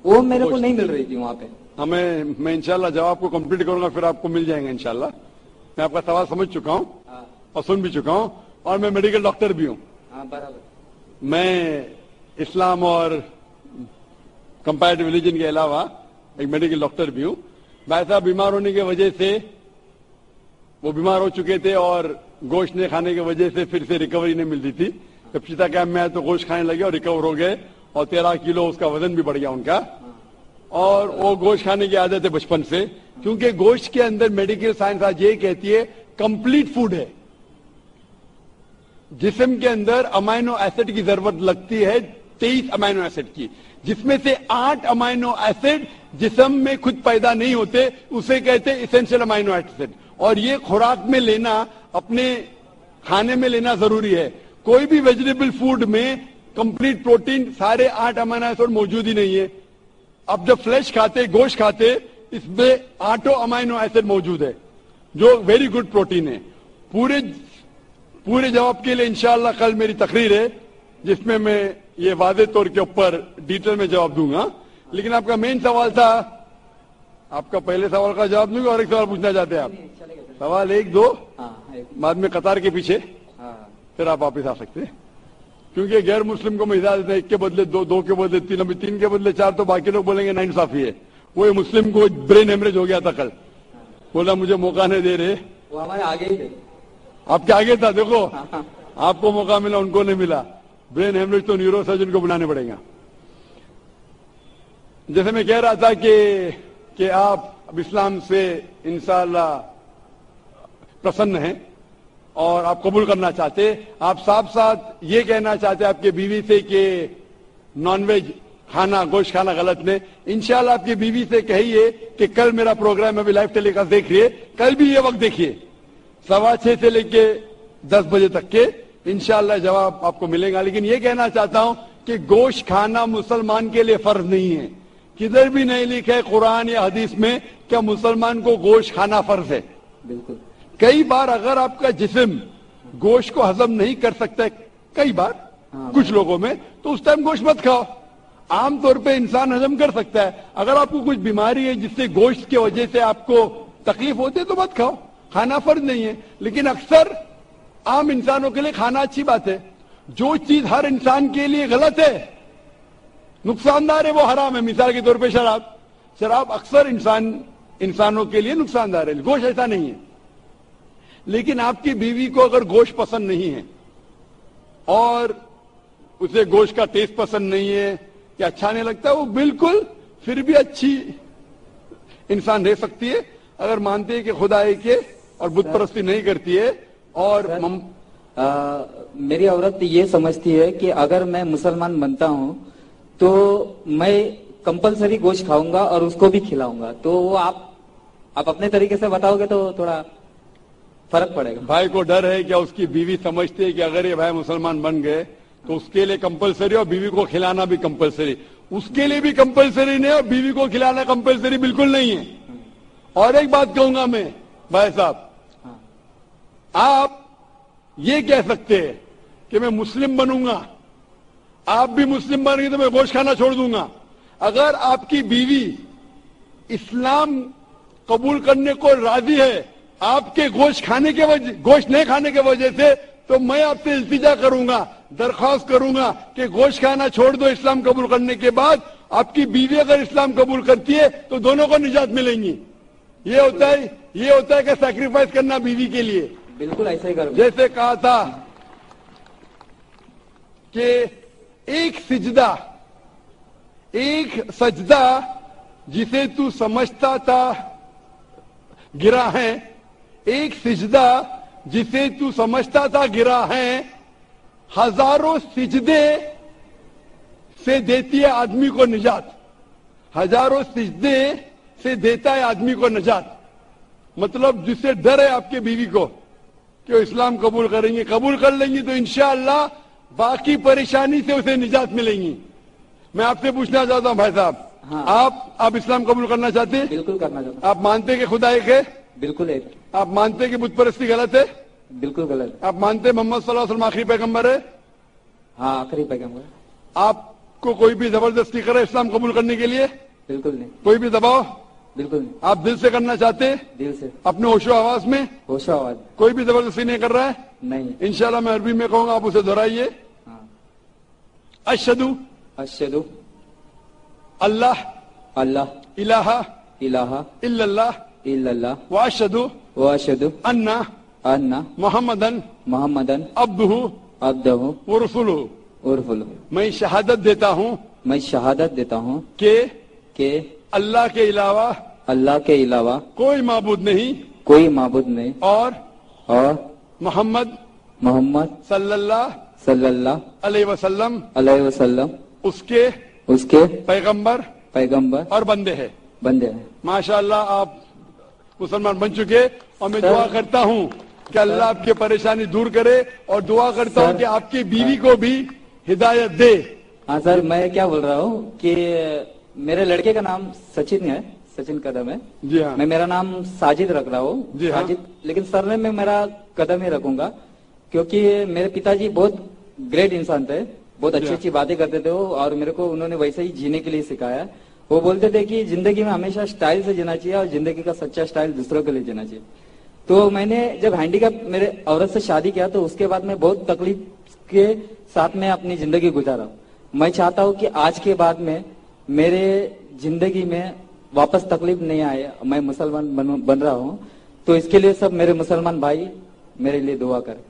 وہ میرے کو نہیں مل رہی تھی وہاں پہ. میں انشاءاللہ جواب کو کمپلیٹ کروں گا, پھر آپ کو مل جائیں گے انشاءاللہ. میں آپ کا سوال سمجھ چکا ہوں اور سن بھی چکا ہوں, اور میں میڈیکل ڈاکٹر بھی ہوں. میں اسلام اور کمپیریٹو ریلیجن کے علاوہ ایک میڈیکل ڈاکٹر بھی ہوں. بھائی صاحب بیمار ہونے کی وجہ سے وہ بیمار ہو چکے تھے اور گوشت نہیں کھانے کی وجہ سے پھر سے ریکوری نہیں ملتی تھی. جب چیتا کیمپ میں آئے تو گوشت کھانے لگے اور ریکور ہو گئے اور 13 کلو اس کا وزن بھی بڑھ گیا ان کا. اور وہ گوشت کھانے کی عادت ہے بچپن سے, کیونکہ گوشت کے اندر میڈیکل سائنس آج یہ کہتی ہے کمپلیٹ فوڈ ہے. جسم کے اندر امائنو ایسڈ کی ضرورت لگتی ہے 23 امائنو ایسڈ کی, جس میں سے 8 امائنو ایسڈ جسم میں خود پیدا نہیں ہوتے, اسے کہتے ہیں اسینشل امائنو ایسڈ. اور یہ خوراک میں لینا, اپنے کھانے میں لینا ضروری ہے. کوئی بھی ویجیٹیبل فوڈ میں کمپلیٹ پروٹین سارے 8 امائنو ایسڈ موجود ہی نہیں ہے. اب جب فلیش کھاتے, گوشت کھاتے, اس میں 8 امائنو ایسڈ موجود ہے جو ویری گڈ پروٹین ہے. پورے جواب کے لیے انشاءاللہ کل میری تقریر ہے جس میں میں یہ واضح طور کے اوپر ڈیٹیل میں جواب دوں گا. لیکن آپ کا مین سوال تھا, آپ کا پہلے سوال کا جواب دوں گا اور ایک سوال پوچھنا چاہتے ہیں آپ. سوال 1 2 بعد میں قطار کے پیچھے, پھر آپ واپس آ سکتے ہیں. کیونکہ غیر مسلم کو میں اجازت دیں 1 کے بدلے 2, 2 کے بدلے 3, ابھی 3 کے بدلے 4, تو باقی لوگ بولیں گے ناانصافی ہے. وہ مسلم کو برین ہیمریج ہو گیا تھا کل, بولا مجھے موقع نہیں دے رہے. وہ ہمارے آگے ہی تھے, آپ کے آگے تھا. دیکھو آپ کو موقع ملا, ان کو نہیں ملا. برین ہیمریج تو نیورو سرجن کو بنانے پڑے گا. جیسے میں کہہ رہا تھا کہ آپ اب اسلام سے انشاءاللہ پسند ہیں اور آپ قبول کرنا چاہتے. آپ صاف ساتھ یہ کہنا چاہتے آپ کے بیوی سے کہ نان ویج کھانا, گوشت کھانا غلط نہیں. انشاءاللہ آپ کی بیوی سے کہیے کہ کل میرا پروگرام ابھی لائیو ٹیلی کاسٹ دیکھ رہی ہے, کل بھی یہ وقت دیکھیے 6:15 سے لے کے 10 بجے تک کے, انشاءاللہ جواب آپ کو ملے گا. لیکن یہ کہنا چاہتا ہوں کہ گوشت کھانا مسلمان کے لیے فرض نہیں ہے. کدھر بھی نہیں لکھا ہے قرآن یا حدیث میں کہ مسلمان کو گوشت کھانا فرض ہے. بالکل. کئی بار اگر آپ کا جسم گوشت کو ہضم نہیں کر سکتا ہے, کئی بار کچھ لوگوں میں, تو اس ٹائم گوشت مت کھاؤ. عام طور پہ انسان ہضم کر سکتا ہے. اگر آپ کو کچھ بیماری ہے جس سے گوشت کی وجہ سے آپ کو تکلیف ہوتی ہے تو مت کھاؤ, کھانا فرض نہیں ہے. لیکن اکثر عام انسانوں کے لیے کھانا اچھی بات ہے. جو چیز ہر انسان کے لیے غلط ہے, نقصان دہ ہے, وہ حرام ہے. مثال کے طور پہ شراب اکثر انسانوں کے لیے نقصان دہ ہے, گوشت ایسا نہیں ہے. لیکن آپ کی بیوی کو اگر گوشت پسند نہیں ہے اور اسے گوشت کا ٹیسٹ پسند نہیں ہے کہ اچھا نہیں لگتا, وہ بالکل پھر بھی اچھی انسان رہ سکتی ہے اگر مانتے ہیں کہ خدا ایک ہے اور بت پرستی نہیں کرتی ہے. اور میری عورت یہ سمجھتی ہے کہ اگر میں مسلمان بنتا ہوں تو میں کمپلسری گوشت کھاؤں گا اور اس کو بھی کھلاؤں گا. تو وہ آپ اپنے طریقے سے بتاؤ گے تو تھوڑا فرق پڑے گا. بھائی کو ڈر ہے کہ اس کی بیوی سمجھتی ہے کہ اگر یہ بھائی مسلمان بن گئے تو اس کے لیے کمپلسری اور بیوی کو کھلانا بھی کمپلسری. اس کے لیے بھی کمپلسری نہیں اور بیوی کو کھلانا کمپلسری بالکل نہیں ہے. اور ایک بات کہوں گا میں بھائی صاحب, آپ یہ کہہ سکتے ہیں کہ میں مسلم بنوں گا, آپ بھی مسلم بن گے تو میں گوشت کھانا چھوڑ دوں گا. اگر آپ کی بیوی اسلام قبول کرنے کو راضی ہے آپ کے گوشت نہیں کھانے کی وجہ سے, تو میں آپ سے التجا کروں گا, درخواست کروں گا کہ گوشت کھانا چھوڑ دو اسلام قبول کرنے کے بعد. آپ کی بیوی اگر اسلام قبول کرتی ہے تو دونوں کو نجات ملیں گی. یہ ہوتا ہے کہ سیکریفائس کرنا بیوی کے لیے. بالکل ایسا ہی کرو. جیسے کہا تھا کہ ایک سجدہ جسے تو سمجھتا تھا گرا ہے, ایک سجدہ جسے تو سمجھتا تھا گرا ہے, ہزاروں سجدے سے دیتی ہے آدمی کو نجات. ہزاروں سجدے سے دیتا ہے آدمی کو نجات. مطلب جسے ڈر ہے آپ کے بیوی کو کہ وہ اسلام قبول کریں گے, قبول کر لیں گی تو انشاءاللہ باقی پریشانی سے اسے نجات ملیں گی. میں آپ سے پوچھنا چاہتا ہوں بھائی صاحب, آپ اسلام قبول کرنا چاہتے ہیں؟ بالکل کرنا چاہتا ہوں. آپ مانتے کہ خدا ایک ہے؟ بالکل ایک. آپ مانتے کہ بت پرستی غلط ہے؟ بالکل غلط. آپ مانتے محمد صلی اللہ علیہ وسلم آخری پیغمبر ہے؟ ہاں آخری پیغمبر. آپ کو کوئی بھی زبردستی کرے اسلام قبول کرنے کے لیے؟ بالکل نہیں. کوئی بھی دباؤ؟ بالکل نہیں. آپ دل سے کرنا چاہتے ہیں؟ دل سے, اپنے ہوش و آواز میں. ہوش و آواز. کوئی بھی زبردستی نہیں کر رہا ہے؟ نہیں. انشاءاللہ میں عربی میں کہوں گا, آپ اسے دہرائیے. اشہدو اللہ الہ الا اللہ واشہدو ان محمدن عبدہ عبده ورسوله ورسوله میں شہادت دیتا ہوں میں شہادت دیتا ہوں کہ اللہ کے علاوہ اللہ کے علاوہ کوئی معبود نہیں کوئی معبود نہیں اور محمد محمد صلی اللہ علیہ وسلم علیہ وسلم اس کے پیغمبر اور بندے ہیں ماشاءاللہ آپ مسلمان بن چکے اور میں دعا کرتا ہوں کہ اللہ آپ کی پریشانی دور کرے اور دعا کرتا ہوں کہ آپ کی بیوی کو بھی ہدایت دے. ہاں سر میں کیا بول رہا ہوں کہ میرے لڑکے کا نام سچن ہے, سچن قدم ہے. جی ہاں میں میرا نام ساجد رکھ رہا ہوں. جی ہاں ساجد, لیکن سر نے میں میرا قدم ہی رکھوں گا کیونکہ میرے پتا جی بہت گریٹ انسان تھے, بہت اچھی اچھی باتیں کرتے تھے وہ, اور میرے کو انہوں نے ویسے ہی جینے کے لیے سکھایا. وہ بولتے تھے کہ زندگی میں ہمیشہ سٹائل سے جینا چاہیے اور زندگی کا سچا سٹائل دوسروں کے لیے جینا چاہیے. تو میں نے جب ہینڈی کیپ میرے عورت سے شادی کیا تو اس کے بعد میں بہت تکلیف کے ساتھ میں اپنی زندگی گزارا. میں چاہتا ہوں کہ آج کے بعد میں میرے زندگی میں واپس تکلیف نہیں آئے. میں مسلمان بن رہا ہوں تو اس کے لیے سب میرے مسلمان بھائی میرے لیے دعا کریں.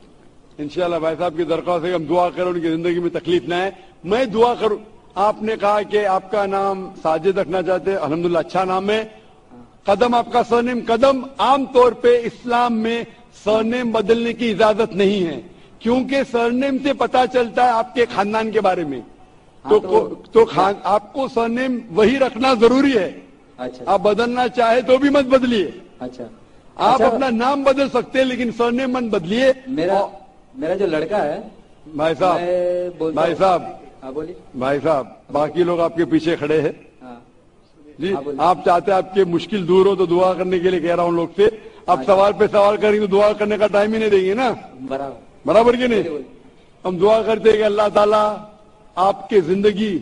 انشاءاللہ بھائی صاحب کی درخواست ہے کہ ہم دعا کریں ان کی زندگی میں تکلیف نہ آئے. میں دعا کروں. آپ نے کہا کہ آپ کا نام ساجد رکھنا چاہتے ہیں, الحمدللہ اچھا نام ہے. قدم آپ کا سرنیم قدم. عام طور پہ اسلام میں سرنیم بدلنے کی اجازت نہیں ہے کیونکہ سرنیم سے پتا چلتا ہے آپ کے خاندان کے بارے میں. تو آپ کو سرنیم وہی رکھنا ضروری ہے. آپ بدلنا چاہے تو بھی مت بدلیے. آپ اپنا نام بدل سکتے ہیں لیکن سرنیم مت بدلیے. میرا جو لڑکا ہے بھائی صاحب باقی لوگ آپ کے پیچھے کھڑے ہیں. جی آپ چاہتے ہیں آپ کے مشکل دور ہو تو دعا کرنے کے لیے کہہ رہا ہوں لوگ سے. آپ سوال پہ سوال کریں گے تو دعا کرنے کا ٹائم ہی نہیں دیں گے نا, برابر کہ نہیں. ہم دعا کرتے ہیں کہ اللہ تعالیٰ آپ کے زندگی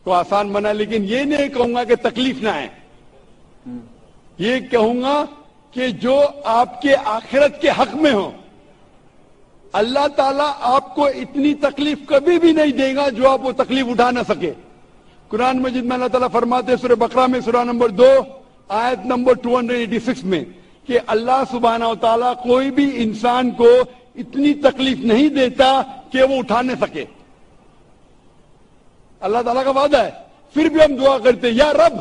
کو آسان بنا, لیکن یہ نہیں کہوں گا کہ تکلیف نہ آئے. یہ کہوں گا کہ جو آپ کے آخرت کے حق میں ہو. اللہ تعالیٰ آپ کو اتنی تکلیف کبھی بھی نہیں دے گا جو آپ وہ تکلیف اٹھا نہ سکے. قرآن مجید میں اللہ تعالیٰ فرماتے ہیں سورہ بقرہ میں سورہ نمبر 2 آیت نمبر 286 میں کہ اللہ سبحانہ و تعالیٰ کوئی بھی انسان کو اتنی تکلیف نہیں دیتا کہ وہ اٹھا نہ سکے. اللہ تعالیٰ کا وعدہ ہے. پھر بھی ہم دعا کرتے یا رب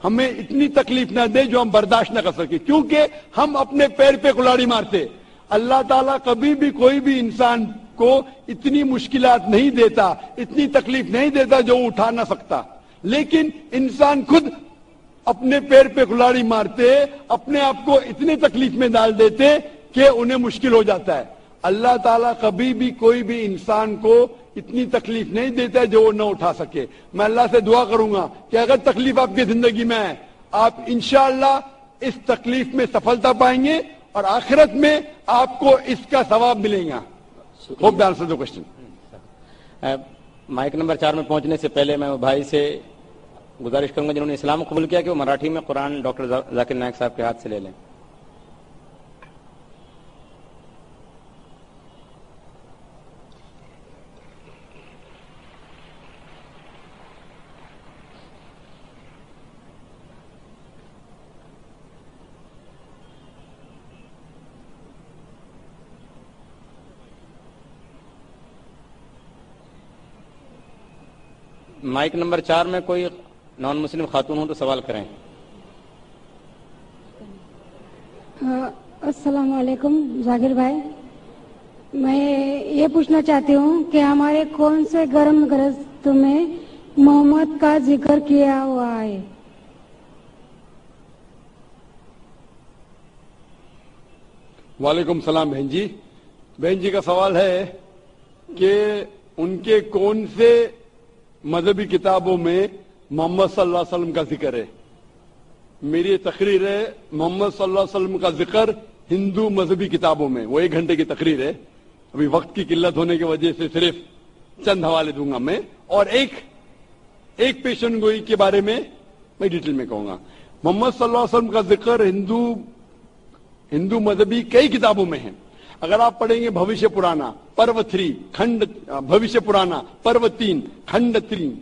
ہمیں اتنی تکلیف نہ دے جو ہم برداشت نہ کر سکے, کیونکہ ہم اپنے پیر پہ کلاڑی مارتے. اللہ تعالیٰ کبھی بھی کوئی بھی انسان کو اتنی مشکلات نہیں دیتا, اتنی تکلیف نہیں دیتا جو وہ اٹھا نہ سکتا. لیکن انسان خود اپنے پیر پہ کلاڑی مارتے, اپنے آپ کو اتنی تکلیف میں ڈال دیتے کہ انہیں مشکل ہو جاتا ہے. اللہ تعالیٰ کبھی بھی کوئی بھی انسان کو اتنی تکلیف نہیں دیتا جو وہ نہ اٹھا سکے. میں اللہ سے دعا کروں گا کہ اگر تکلیف آپ کی زندگی میں ہے آپ انشاءاللہ اس تکلیف میں سفلتا پائیں گے اور آخرت میں آپ کو اس کا ثواب ملے گا. Hope answer the question. Mic number 4 میں پہنچنے سے پہلے میں بھائی سے گزارش کروں گا جنہوں نے اسلام قبول کیا کہ وہ مراٹھی میں قرآن ڈاکٹر ذاکر نائک صاحب کے ہاتھ سے لے لیں. مائک نمبر 4 میں کوئی نان مسلم خاتون ہو تو سوال کریں. السلام علیکم ذاکر بھائی, میں یہ پوچھنا چاہتی ہوں کہ ہمارے کون سے گرم گرست میں محمد کا ذکر کیا ہوا ہے؟ وعلیکم السلام بہن جی. بہن جی کا سوال ہے کہ ان کے کون سے مذہبی کتابوں میں محمد صلی اللہ علیہ وسلم کا ذکر ہے. میری تقریر ہے محمد صلی اللہ علیہ وسلم کا ذکر ہندو مذہبی کتابوں میں. وہ 1 گھنٹے کی تقریر ہے, ابھی وقت کی قلت ہونے کی وجہ سے صرف چند حوالے دوں گا میں, اور ایک پیشن گوئی کے بارے میں ڈیٹیل میں کہوں گا. محمد صلی اللہ علیہ وسلم کا ذکر ہندو مذہبی کئی کتابوں میں ہے. اگر آپ پڑھیں گے بھوشیہ پرانا پرو 3 کھنڈ, بھوشیہ پرانا پرو 3 کھنڈ 3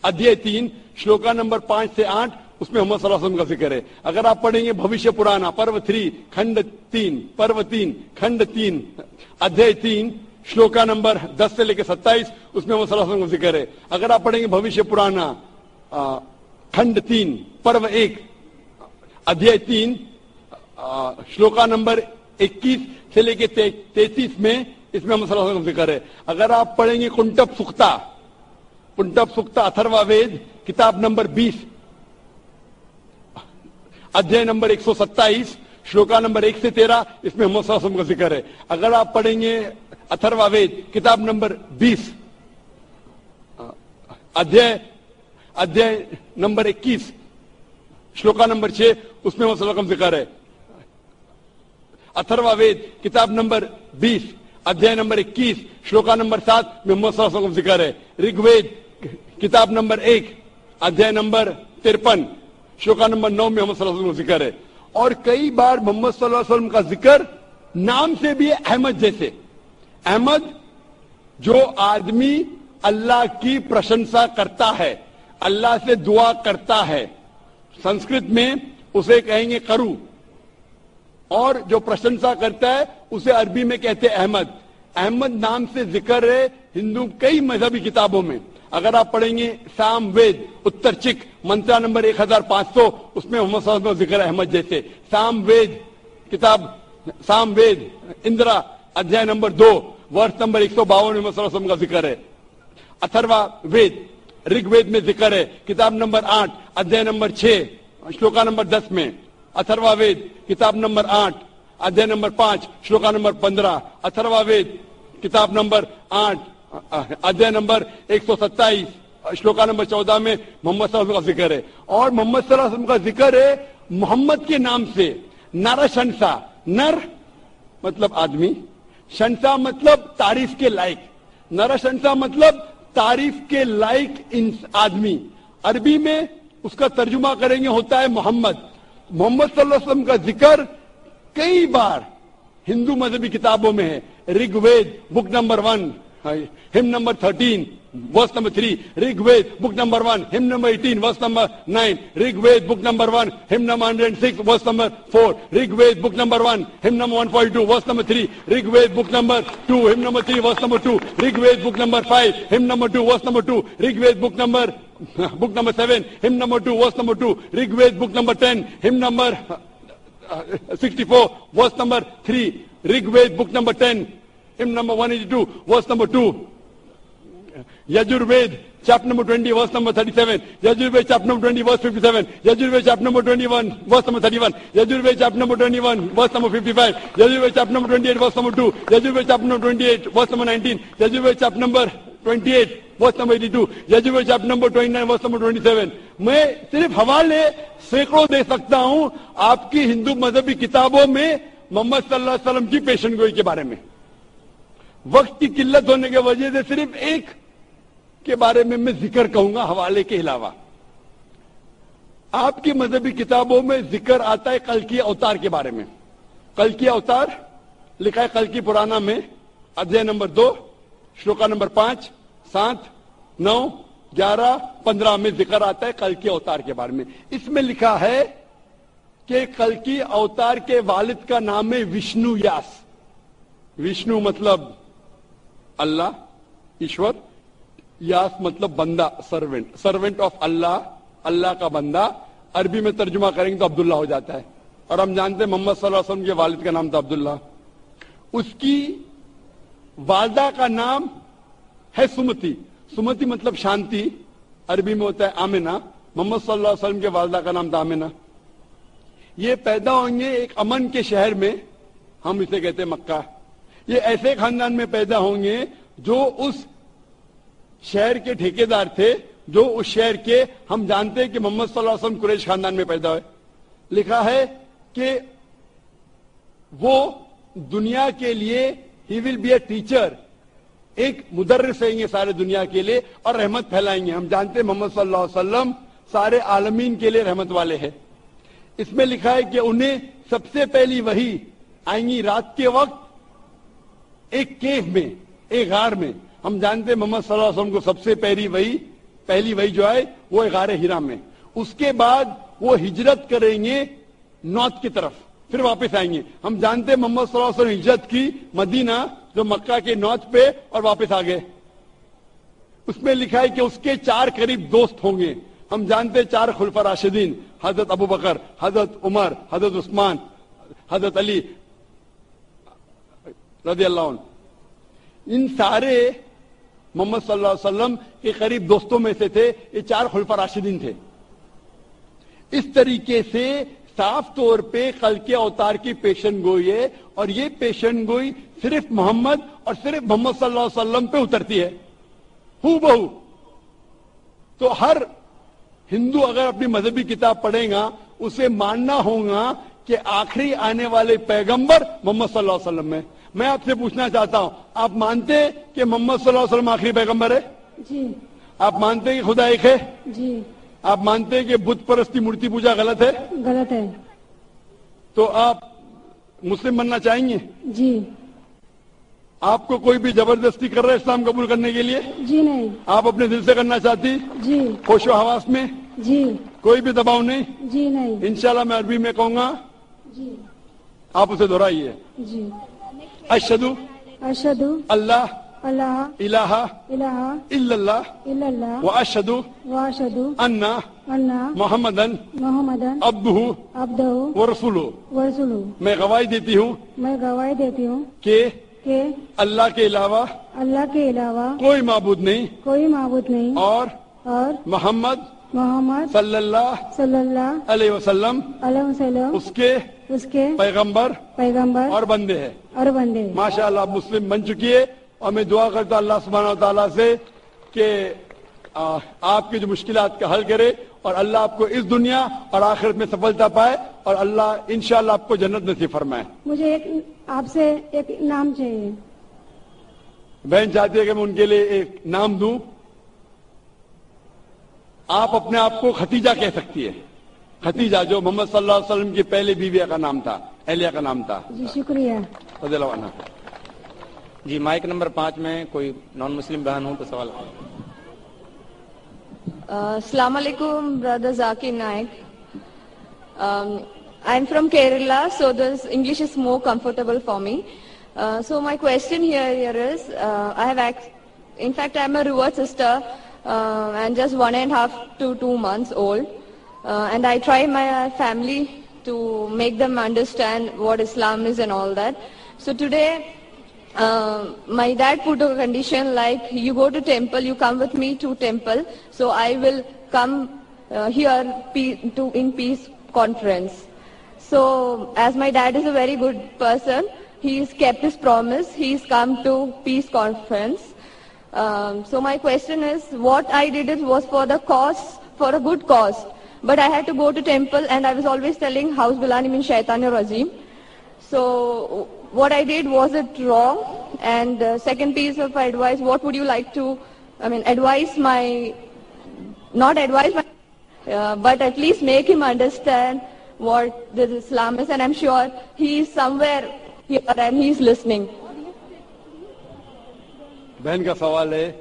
ادھیائے 3 شلوکا نمبر 5 سے 8 اس میں محمد صلی اللہ علیہ وسلم کا ذکر ہے. اگر آپ پڑھیں گے بھوشیہ پرانا پرو 3 کھنڈ 3 پرو 3 کھنڈ 3 ادھیائے 3 شلوکا نمبر 10 سے لے کے 27 اس میں محمد صلی اللہ علیہ وسلم کا ذکر ہے. اگر آپ پڑھیں گے بھوشیہ پرانا کھنڈ 3 پرو 1 ادھیائے 3 شلوکا نمبر 21 سے لے کے 33 میں اس میں محمد صلی اللہ علیہ وسلم کا ذکر ہے. اگر آپ پڑھیں گے کنٹپ سکتا اتھروا وید کتاب نمبر 20 ادھیائے نمبر 127 شلوکا نمبر 1 سے 13 اس میں محمد صلی اللہ علیہ وسلم کا ذکر ہے. اگر آپ پڑھیں گے اتھروا وید کتاب نمبر 20 ادھیائے نمبر 21 شلوکا نمبر 6 اس میں محمد صلی اللہ علیہ وسلم کا ذکر ہے. اتھروا وید کتاب نمبر 20 ادھیائے نمبر 21 شلوکا نمبر 7 میں محمد صلی اللہ علیہ وسلم کا ذکر ہے. رگ وید کتاب نمبر 1 ادھیائے نمبر 53 شلوکا نمبر 9 میں محمد صلی اللہ علیہ وسلم کا ذکر ہے. اور کئی بار محمد صلی اللہ علیہ وسلم کا ذکر نام سے بھی ہے احمد جیسے. احمد جو آدمی اللہ کی پرشنسا کرتا ہے, اللہ سے دعا کرتا ہے, سنسکرت میں اسے کہیں گے کرو, اور جو پرشنسا کرتا ہے اسے عربی میں کہتے ہیں احمد. احمد نام سے ذکر ہے ہندو کئی مذہبی کتابوں میں. اگر آپ پڑھیں گے سام وید اتر چک منترا نمبر 1500 اس میں محمد صلی اللہ علیہ وسلم کا ذکر ہے احمد جیسے. سام وید کتاب سام وید اندرا ادھیائے نمبر 2 ورس نمبر 152 میں محمد صلی اللہ علیہ وسلم کا ذکر ہے. اتھروا وید رگ وید میں ذکر ہے کتاب نمبر 8 ادھیائے نمبر 6 شلوکا نمبر 10 میں. اتھروا وید کتاب number 8 ادھیائے number 5 شلوکا number 15. Atharva Veda کتاب نمبر 8 ادھیائے نمبر 127 شلوکا نمبر 14 میں محمد صلی اللہ علیہ وسلم کا ذکر ہے. اور محمد صلی اللہ علیہ وسلم کا ذکر ہے محمد کے نام سے. نر شنسا, نر مطلب آدمی, شنسا مطلب تعریف کے لائق. نر شنسا مطلب تعریف کے لائق آدمی. عربی میں اس کا ترجمہ کریں گے ہوتا ہے محمد. محمد صلی اللہ علیہ وسلم کا ذکر کئی بار ہندو مذہبی کتابوں میں ہے. رگ وید بک نمبر 1 ہم نمبر 13 ورس number 3. Rig Veda book number 1 ہم نمبر 18 ورس نمبر 9. رگ وید بک نمبر 1 ہم نمبر 106 ورس نمبر 4. رگ وید بک نمبر 1 ہم نمبر 142 ورس number 3. Rig Veda book number 2 ہم نمبر 3 ورس نمبر 2. رگ وید بک نمبر 5 ہم نمبر 2 ورس نمبر 2. رگ وید بک نمبر 7 ہم نمبر 2 ورس نمبر 2. رگ Veda book number 10 ہم number 64 ورس number 3. Rig Veda book number 10 hymn number 182 verse number 2. Yajurved chapter number 20 verse number 37. Yajurved chapter number 20 verse 57. Yajurved chapter number 21 verse number 31. Yajurved chapter number 21 verse number 55. Yajurved chapter number 28 verse number 2. Yajurved chapter number 28 verse number 19. Yajurved chapter number 28 verse number 82. Yajurved chapter number 29 verse number 27. میں صرف حوالے سینکڑوں دے سکتا ہوں آپ کی ہندو مذہبی کتابوں میں محمد صلی اللہ علیہ وسلم کی پیشن گوئی کے بارے میں. وقت کی قلت ہونے کی وجہ سے صرف ایک کے بارے میں ذکر کہوں گا حوالے کے علاوہ. آپ کی مذہبی کتابوں میں ذکر آتا ہے کلکی اوتار کے بارے میں. کلکی اوتار لکھا ہے کلکی پرانا میں ادھیائے نمبر 2 شلوکا نمبر 5 7 9 11 15 میں ذکر آتا ہے کلکی اوتار کے بارے میں. اس میں لکھا ہے کہ کلکی اوتار کے والد کا نام ہے وشنو یاس. وشنو مطلب اللہ ایشور, یاس مطلب بندہ سروینٹ, سروینٹ آف اللہ, اللہ کا بندہ. عربی میں ترجمہ کریں گے تو عبداللہ ہو جاتا ہے. اور ہم جانتے ہیں محمد صلی اللہ علیہ وسلم کے والد کا نام تھا عبداللہ. اس کی والدہ کا نام ہے سمتی. سمتی مطلب شانتی, عربی میں ہوتا ہے آمنہ. محمد صلی اللہ علیہ وسلم کے والدہ کا نام تھا آمنہ. یہ پیدا ہوئیں گے ایک امن کے شہر میں, ہم اسے کہتے ہیں مکہ. یہ ایسے خاندان میں پیدا ہوں گے جو اس شہر کے ٹھیکیدار تھے, جو اس شہر کے, ہم جانتے ہیں کہ محمد صلی اللہ علیہ وسلم قریش خاندان میں پیدا ہوئے. لکھا ہے کہ وہ دنیا کے لیے ہی ول بی اے ٹیچر, ایک مدرس ہیں گے سارے دنیا کے لیے اور رحمت پھیلائیں گے. ہم جانتے ہیں محمد صلی اللہ علیہ وسلم سارے عالمین کے لیے رحمت والے ہیں. اس میں لکھا ہے کہ انہیں سب سے پہلی وحی آئیں گی رات کے وقت ایک کیف میں, ایک غار میں. ہم جانتے ہیں محمد صلی اللہ علیہ وسلم کو سب سے پہلی وحی جو ہے وہ غار ہرا میں. اس کے بعد وہ ہجرت کریں گے نارتھ کی طرف, پھر واپس آئیں گے. ہم جانتے ہیں محمد صلی اللہ علیہ وسلم ہجرت کی مدینہ جو مکہ کے نارتھ پہ اور واپس آ گئے. اس میں لکھا ہے کہ اس کے 4 قریب دوست ہوں گے. ہم جانتے ہیں 4 خلفاء راشدین, حضرت ابو بکر, حضرت عمر, حضرت عثمان, حضرت علی رضی اللہ عنہ. ان سارے محمد صلی اللہ علیہ وسلم کے قریب دوستوں میں سے تھے. یہ 4 خلفاء راشدین تھے. اس طریقے سے صاف طور پہ خلق اوتار کی پیشن گوئی ہے, اور یہ پیشن گوئی صرف محمد اور صرف محمد صلی اللہ علیہ وسلم پہ اترتی ہے, ہو بہو. تو ہر ہندو اگر اپنی مذہبی کتاب پڑھے گا اسے ماننا ہوگا کہ آخری آنے والے پیغمبر محمد صلی اللہ علیہ وسلم ہے. میں آپ سے پوچھنا چاہتا ہوں, آپ مانتے ہیں کہ محمد صلی اللہ علیہ وسلم آخری پیغمبر ہے؟ جی. آپ مانتے ہیں کہ خدا ایک ہے؟ جی. آپ مانتے ہیں کہ بت پرستی مورتی پوجا غلط ہے؟ غلط ہے. تو آپ مسلم بننا چاہیں گے؟ جی. آپ کو کوئی بھی زبردستی کر رہا ہے اسلام قبول کرنے کے لیے؟ جی نہیں. آپ اپنے دل سے کرنا چاہتی؟ جی. ہوش و حواس میں؟ جی. کوئی بھی دباؤ نہیں؟ جی نہیں. انشاءاللہ میں عربی میں کہوں گا, جی. آپ اسے دہرائیے. جی. اشہدو اشہدو اللہ اللہ الہ الہ الا اللہ الا اللہ واشہدو واشہدو ان انا محمدن محمدن عبدہ عبدہ ورسولہ. ورسولہ. میں گواہی دیتی ہوں میں گواہی دیتی ہوں کہ اللہ کے علاوہ کے علاوہ کوئی معبود نہیں, کوئی معبود نہیں, اور محمد صلی اللہ علیہ وسلم اس کے پیغمبر اور بندے ہیں. ماشاءاللہ آپ مسلم بن چکی ہے, اور میں دعا کرتا اللہ سبحانہ و تعالیٰ سے کہ آپ کی جو مشکلات کا حل کرے, اور اللہ آپ کو اس دنیا اور آخرت میں سفلتا پائے, اور اللہ انشاءاللہ آپ کو جنت نصیب فرمائے. مجھے آپ سے ایک نام چاہیے. بہن چاہتی ہے کہ میں ان کے لیے ایک نام دوں. آپ اپنے آپ کو ختیجہ کہہ سکتی ہے. ختیجہ جو محمد صلی اللہ علیہ وسلم کی پہلی بیوی کا نام تھا, اہلیہ کا نام تھا. جی شکریہ. رضی اللہ عنہ. جی مائک نمبر 5 میں کوئی نان مسلم بہن ہوں تو سوال کریں. Assalamu alaikum, brother Zakir Naik. I'm from Kerala, so this English is more comfortable for me. So my question here is, in fact, I'm a reward sister and just 1.5 to 2 months old. And I try my family to make them understand what Islam is and all that. So today, my dad put a condition like, you go to temple, you come with me to temple, so I will come here in peace conference. So as my dad is a very good person, he's kept his promise, he's come to peace conference. So my question is, what I did was for the cause, for a good cause, but I had to go to temple and I was always telling, Hauz Bilani min Shaitanir Rajim. So what I did, was it wrong? And second piece of advice, what would you like to, advise my, not advise my, but at least make him understand what this Islam is, and I'm sure he is somewhere here and he is listening. بہن کا سوال ہے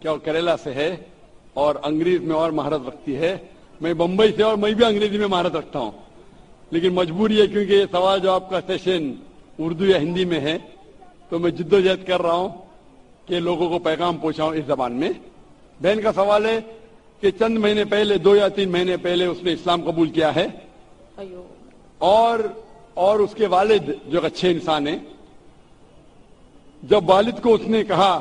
کہ وہ کیرلا سے ہے اور انگریز میں اور مہارت رکھتی ہے. میں بمبئی سے اور میں بھی انگریزی میں مہارت رکھتا ہوں, لیکن مجبوری ہے کیونکہ یہ سوال جو آپ کا سیشن اردو یا ہندی میں ہے, تو میں جدوجہد کر رہا ہوں کہ لوگوں کو پیغام پہنچاؤں اس زبان میں. بہن کا سوال ہے کہ چند مہینے پہلے, 2 یا 3 مہینے پہلے اس نے اسلام قبول کیا ہے, اور اس کے والد جو اچھے انسان ہیں, جب والد کو اس نے کہا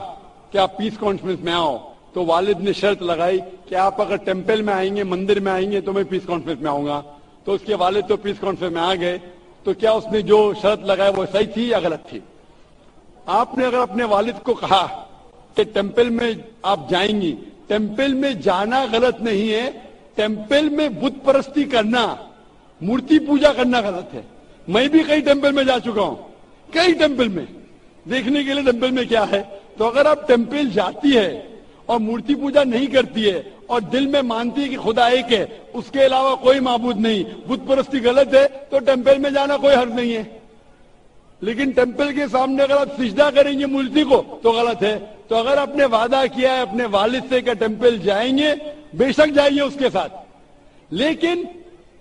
کہ آپ پیس کانفرنس میں آؤ, تو والد نے شرط لگائی کہ آپ اگر ٹیمپل میں آئیں گے, مندر میں آئیں گے, تو میں پیس کانفرنس میں آؤں گا. تو اس کے والد تو پیس کانفرنس میں آ گئے. تو کیا اس نے جو شرط لگائی وہ صحیح تھی یا غلط تھی؟ آپ نے اگر اپنے والد کو کہا کہ ٹیمپل میں آپ جائیں گی, ٹیمپل میں جانا غلط نہیں ہے, ٹیمپل میں بت پرستی کرنا, مورتی پوجا کرنا غلط ہے. میں بھی کئی ٹیمپل میں جا چکا ہوں, کئی ٹیمپل میں دیکھنے کے لیے ٹیمپل میں کیا ہے. تو اگر آپ ٹیمپل جاتی ہے اور مورتی پوجا نہیں کرتی ہے اور دل میں مانتی ہے کہ خدا ایک ہے, اس کے علاوہ کوئی معبود نہیں, بت پرستی غلط ہے, تو ٹیمپل میں جانا کوئی حرج نہیں ہے. لیکن ٹیمپل کے سامنے اگر آپ سجدہ کریں گے مورتی کو تو غلط ہے. تو اگر آپ نے وعدہ کیا ہے اپنے والد سے کہ ٹیمپل جائیں گے, بے شک جائیے اس کے ساتھ, لیکن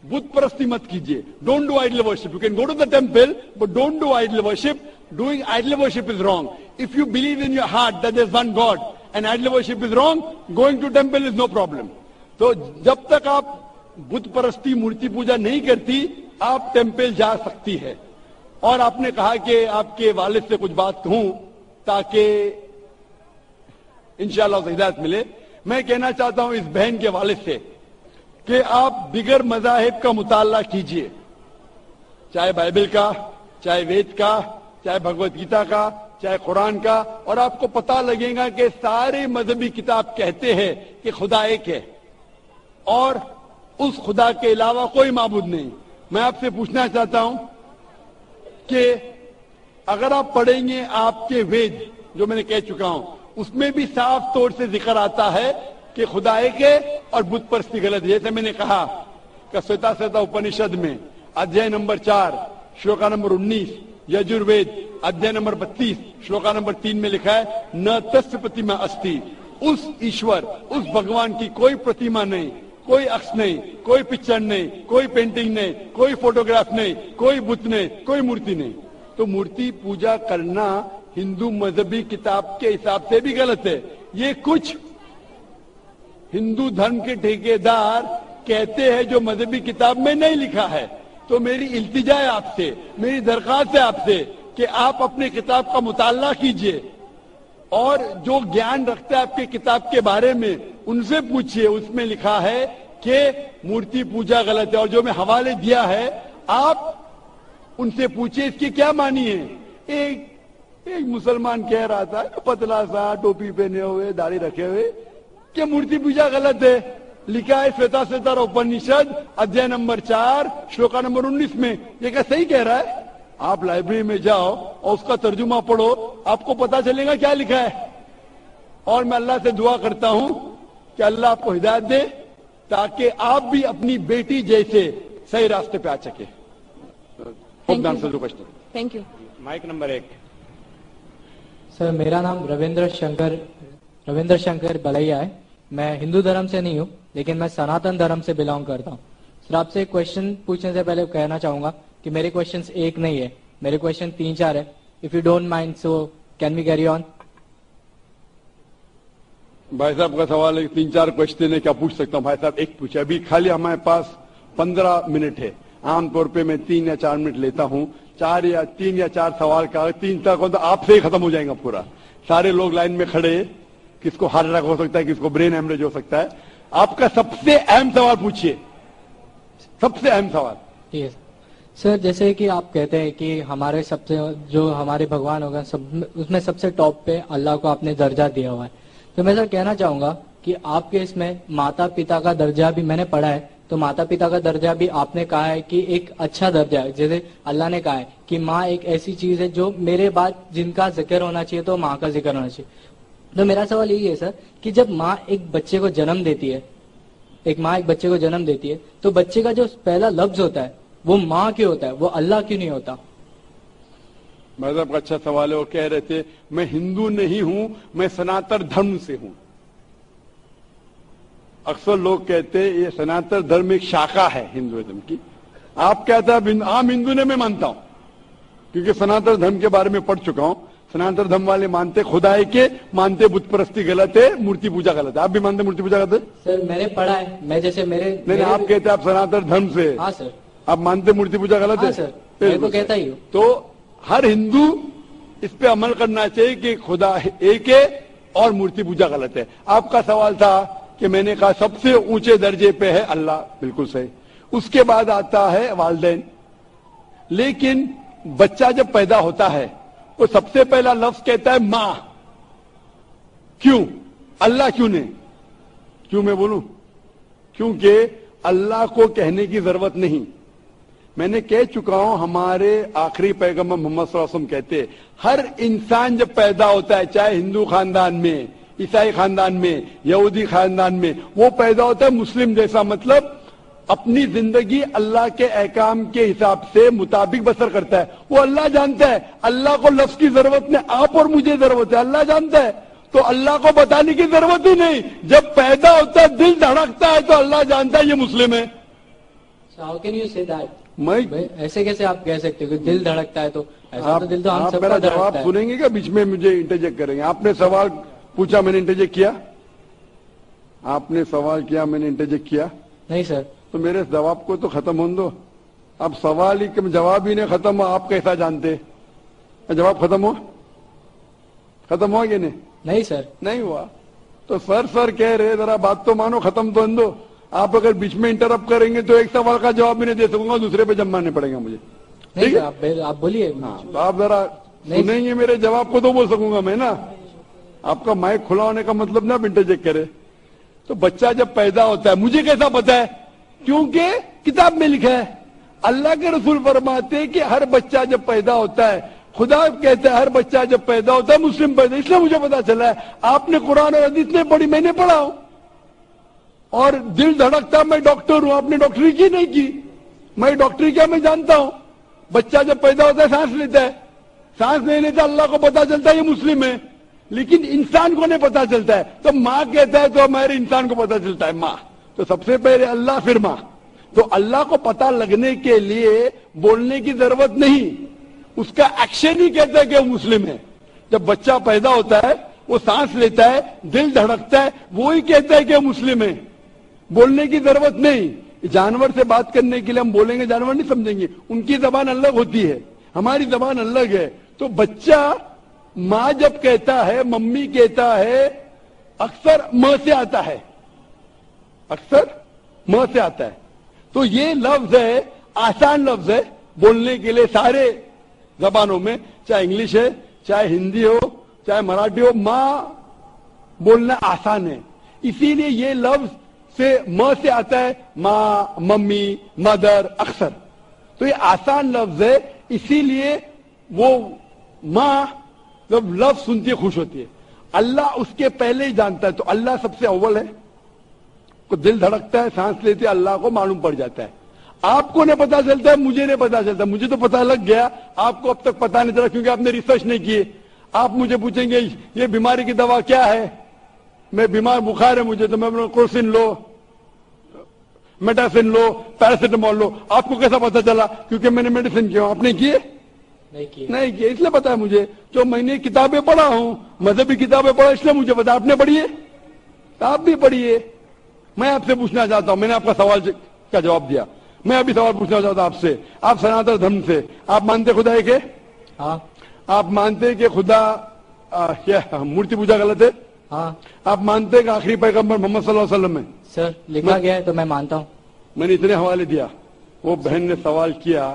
बुत परस्ती मत कीजिए. Don't do idol worship. You can go to the temple, but don't do idol worship. Doing idol worship is wrong. If you believe in your heart that there's one God and idol worship is wrong, going to temple is no problem. तो जब तक आप बुत परस्ती मूर्ति पूजा नहीं करती, आप temple जा सकती है. और आपने कहा कि आपके वालिद से कुछ बात कहूं ताकि इंशाअल्लाह हिदायत मिले. मैं कहना चाहता हूं इस बहन के वालिद से कि आप बिगर मज़ाहिब का मुताला कीजिए, चाहे बाइबल का, चाहे वेद का, चाहे भगवत गीता का, चाहे कुरान का, और आपको पता लगेगा कि सारे मजहबी किताब कहते हैं कि खुदा एक है और उस खुदा के अलावा कोई माबूद नहीं. मैं आपसे पूछना चाहता हूं कि अगर आप पढ़ेंगे आपके वेद, जो मैंने कह चुका हूं, उसमें भी साफ तौर से जिक्र आता है कि खुदा एक है और बुत परस्ती गलत है. जैसे मैंने कहा कि श्वेता उपनिषद में अध्याय नंबर 4 श्लोका नंबर 19, यजुर्वेद अध्याय नंबर 32 श्लोका नंबर 3 में लिखा है न तस्य प्रतिमा अस्ति. उस ईश्वर, उस भगवान की कोई प्रतिमा नहीं, कोई अक्ष नहीं, कोई पिक्चर नहीं, कोई पेंटिंग नहीं, कोई फोटोग्राफ नहीं, कोई बुत नहीं, कोई मूर्ति नहीं. तो मूर्ति पूजा करना हिंदू मजहबी किताब के हिसाब से भी गलत है. ये कुछ हिंदू धर्म के ठेकेदार कहते हैं जो मजहबी किताब में नहीं लिखा है. तो मेरी इल्तिजा है आपसे, मेरी दरख्वास्त है आपसे कि आप अपने किताब का मुताला कीजिए और जो ज्ञान रखता है आपके किताब के बारे में उनसे पूछिए. उसमें लिखा है कि मूर्ति पूजा गलत है और जो मैं हवाले दिया है आप उनसे पूछिए इसकी क्या मानी है. एक मुसलमान कह रहा था, पतला सा, टोपी पहने हुए, दाढ़ी रखे हुए, कि मूर्ति पूजा गलत है. लिखा है श्वेता उपनिषद अध्याय नंबर 4 श्लोका नंबर 19 में. ये क्या सही कह रहा है? आप लाइब्रेरी में जाओ और उसका तर्जुमा पढ़ो, आपको पता चलेगा क्या लिखा है. और मैं अल्लाह से दुआ करता हूं कि अल्लाह आपको हिदायत दे ताकि आप भी अपनी बेटी जैसे सही रास्ते पे आ सके. Thank you. Mic number 1. Sir, मेरा नाम रविंद्र शंकर बलैया है. मैं हिंदू धर्म से नहीं हूँ, लेकिन मैं सनातन धर्म से बिलोंग करता हूँ. सर, आपसे एक क्वेश्चन पूछने से पहले कहना चाहूंगा कि मेरे क्वेश्चंस एक नहीं है, मेरे क्वेश्चन 3-4 है. If you don't mind, so can we carry on? भाई साहब का सवाल है, 3-4 क्वेश्चन है, क्या पूछ सकता हूँ? भाई साहब एक पूछे. अभी खाली हमारे पास 15 मिनट है. आमतौर पे मैं 3 या 4 मिनट लेता हूँ. 3 या 4 सवाल का 3 तक हो तो आपसे ही खत्म हो जाएगा पूरा. सारे लोग लाइन में खड़े, किसको हार्ट अटैक हो सकता है, किसको ब्रेन हेमरेज हो सकता है. आपका सबसे अहम सवाल पूछिए, सबसे अहम सवाल. ठीक है सर. जैसे कि आप कहते हैं कि हमारे सबसे जो हमारे भगवान होगा सब उसमें सबसे टॉप पे अल्लाह को आपने दर्जा दिया हुआ है. तो मैं सर कहना चाहूंगा कि आपके इसमें माता पिता का दर्जा भी मैंने पढ़ा है, तो माता पिता का दर्जा भी आपने कहा है कि एक अच्छा दर्जा है. जैसे अल्लाह ने कहा है कि माँ एक ऐसी चीज है जो मेरे बाद जिनका जिक्र होना चाहिए तो माँ का जिक्र होना चाहिए. तो मेरा सवाल यही है सर कि जब माँ एक बच्चे को जन्म देती है, तो बच्चे का जो पहला लफ्ज होता है वो माँ क्यों होता है, वो अल्लाह क्यों नहीं होता? मतलब अच्छा सवाल है. वो कह रहे थे मैं हिंदू नहीं हूं, मैं सनातन धर्म से हूं. अक्सर लोग कहते हैं ये सनातन धर्म एक शाखा है हिंदुइज्म की. आप कहते हैं आम हिंदू ने मैं मानता हूं, क्योंकि सनातन धर्म के बारे में पढ़ चुका हूं. सनातन धर्म वाले मानते खुदा है के, मानते बुत परस्ती गलत है, मूर्ति पूजा गलत है. आप भी मानते मूर्ति पूजा गलत है? सर मैंने पढ़ा है, मैं जैसे नहीं, आप कहते हैं आप सनातन धर्म से. हाँ सर. आप मानते मूर्ति पूजा गलत है? सर मैं तो कहता ही हूँ. तो हर हिंदू इस पे अमल करना चाहिए कि खुदा एक है और मूर्ति पूजा गलत है. आपका सवाल था कि मैंने कहा सबसे ऊंचे दर्जे पे है अल्लाह, बिल्कुल सही. उसके बाद आता है वालिदैन. लेकिन बच्चा जब पैदा होता है वो सबसे पहला लफ्ज कहता है मां. क्यों? अल्लाह क्यों नहीं? क्यों मैं बोलूं? क्योंकि अल्लाह को कहने की जरूरत नहीं. मैंने कह चुका हूं, हमारे आखिरी पैगंबर मोहम्मद सल्लल्लाहु अलैहि वसल्लम कहते हर इंसान जब पैदा होता है, चाहे हिंदू खानदान में, ईसाई खानदान में, यहूदी खानदान में, वो पैदा होता है मुस्लिम जैसा. मतलब अपनी जिंदगी अल्लाह के अहकाम के हिसाब से मुताबिक बसर करता है. वो अल्लाह जानता है. अल्लाह को लफ्ज की जरूरत नहीं, आप और मुझे जरूरत है. अल्लाह जानता है, तो अल्लाह को बताने की जरूरत ही नहीं. जब पैदा होता है, दिल धड़कता है, तो अल्लाह जानता है ये मुस्लिम है. How can you say that? मैं ऐसे कैसे आप कह सकते हो कि दिल धड़कता है? तो ऐसा तो दिल तो हम आप सबका मेरा धड़कता जवाब है। सुनेंगे क्या? बीच में मुझे इंटरजेक्ट करेंगे? आपने सवाल पूछा, मैंने इंटरजेक्ट किया? आपने सवाल किया, मैंने इंटरजेक्ट किया? नहीं सर। तो मेरे जवाब को तो खत्म होने दो। अब सवाल ही जवाब ही नहीं खत्म हुआ, आप कैसा जानते? जवाब खत्म हुआ? खत्म हुआ कि नहीं? नहीं सर। नहीं हुआ तो सर कह रहे, जरा बात तो मानो, खत्म तो दो। आप अगर बीच में इंटरप्ट करेंगे तो एक सवाल का जवाब भी नहीं दे सकूंगा, दूसरे पे जमाने पड़ेगा मुझे। नहीं सर, आप बोलिए। हाँ, तो आप जरा सुनेंगे मेरे जवाब को तो बोल सकूंगा मैं ना। आपका माइक खुला होने का मतलब ना इंटरजेक्ट करे। तो बच्चा जब पैदा होता है, मुझे कैसा पता है? क्योंकि किताब में लिखा है। अल्लाह के रसूल फरमाते हैं कि हर बच्चा जब पैदा होता है, खुदा कहता है हर बच्चा जब पैदा होता है मुस्लिम पैदा, इसलिए मुझे पता चला है। आपने कुरान और हदीस नहीं पढ़ी, मैंने पढ़ा हूं। और दिल धड़कता, मैं डॉक्टर हूं, आपने डॉक्टरी की नहीं की। मैं डॉक्टरी क्या, मैं जानता हूं। बच्चा जब पैदा होता है सांस लेता है, सांस नहीं लेता, अल्लाह को पता चलता है ये मुस्लिम है, लेकिन इंसान को नहीं पता चलता है। तो माँ कहता है तो हमारे इंसान को पता चलता है माँ। तो सबसे पहले अल्लाह फिर माँ। तो अल्लाह को पता लगने के लिए बोलने की जरूरत नहीं, उसका एक्शन ही कहता है कि वो मुस्लिम है। जब बच्चा पैदा होता है, वो सांस लेता है, दिल धड़कता है, वो ही कहता है कि वो मुस्लिम है। बोलने की जरूरत नहीं। जानवर से बात करने के लिए हम बोलेंगे, जानवर नहीं समझेंगे, उनकी जबान अलग होती है, हमारी जबान अलग है। तो बच्चा माँ जब कहता है, मम्मी कहता है, अक्सर म से आता है, अक्सर म से आता है। तो ये लफ्ज है, आसान लफ्ज है बोलने के लिए सारे जबानों में, चाहे इंग्लिश है, चाहे हिंदी हो, चाहे मराठी हो, माँ बोलना आसान है। इसीलिए ये लफ्ज से म से आता है, माँ, मम्मी, मदर, अक्सर। तो ये आसान लफ्ज है, इसीलिए वो माँ जब लफ्ज सुनती है खुश होती है। अल्लाह उसके पहले ही जानता है, तो अल्लाह सबसे अव्वल है। को दिल धड़कता है, सांस लेते, अल्लाह को मालूम पड़ जाता है। आपको नहीं पता चलता है, मुझे नहीं पता चलता। मुझे तो पता लग गया, आपको अब तक पता नहीं चला क्योंकि आपने रिसर्च नहीं किए। आप मुझे पूछेंगे ये बीमारी की दवा क्या है, मैं बीमार, बुखार है मुझे, तो मैं बोलूंगा क्रोसिन लो, मेटासिन लो, पैरासिटामोल लो। आपको कैसा पता चला? क्योंकि मैंने मेडिसिन किया। आपने किए? नहीं किए, इसलिए पता है मुझे। जो मैंने किताबें पढ़ा हूं, मजहबी किताबें पढ़ा, इसलिए मुझे पता। आपने पढ़ी है? आप भी पढ़िए। मैं आपसे पूछना चाहता हूं, मैंने आपका सवाल का जवाब दिया, मैं अभी सवाल पूछना चाहता हूं आपसे। आप सनातन धर्म से, आप मानते खुदा है के? हाँ। आप मानते कि खुदा क्या मूर्ति पूजा गलत है? हाँ। आप मानते कि आखिरी पैगंबर मोहम्मद सल्लल्लाहु अलैहि वसल्लम है? सर लिखा गया है तो मैं मानता हूँ। मैंने इतने हवाले दिया। वो बहन ने सवाल किया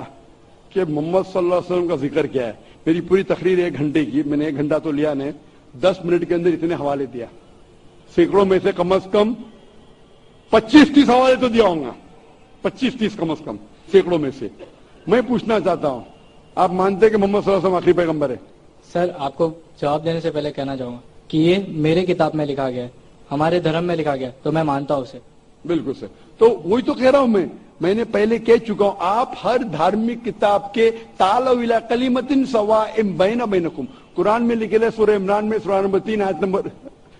कि मोहम्मद सल्लल्लाहु अलैहि वसल्लम का जिक्र क्या है। मेरी पूरी तकरीर 1 घंटे की, मैंने 1 घंटा तो लिया नहीं, 10 मिनट के अंदर इतने हवाले दिया। सैकड़ों में से कम 25-30 हवाले तो दिया होगा, 25-30 कम से कम, सैकड़ों में से। मैं पूछना चाहता हूं, आप मानते हैं कि मोहम्मद सल्लल्लाहु अलैहि वसल्लम आखिरी पैगंबर है? सर आपको जवाब देने से पहले कहना चाहूंगा कि ये मेरे किताब में लिखा गया है, हमारे धर्म में लिखा गया, तो मैं मानता हूं उसे। बिल्कुल सर। तो वही तो कह रहा हूं मैंने पहले कह चुका हूं, आप हर धार्मिक किताब के तालव इला कलिमतिन सवाइम बैना बैनकुम, कुरान में लिखे है सूरह इमरान में सूरह नंबर 3 आयत नंबर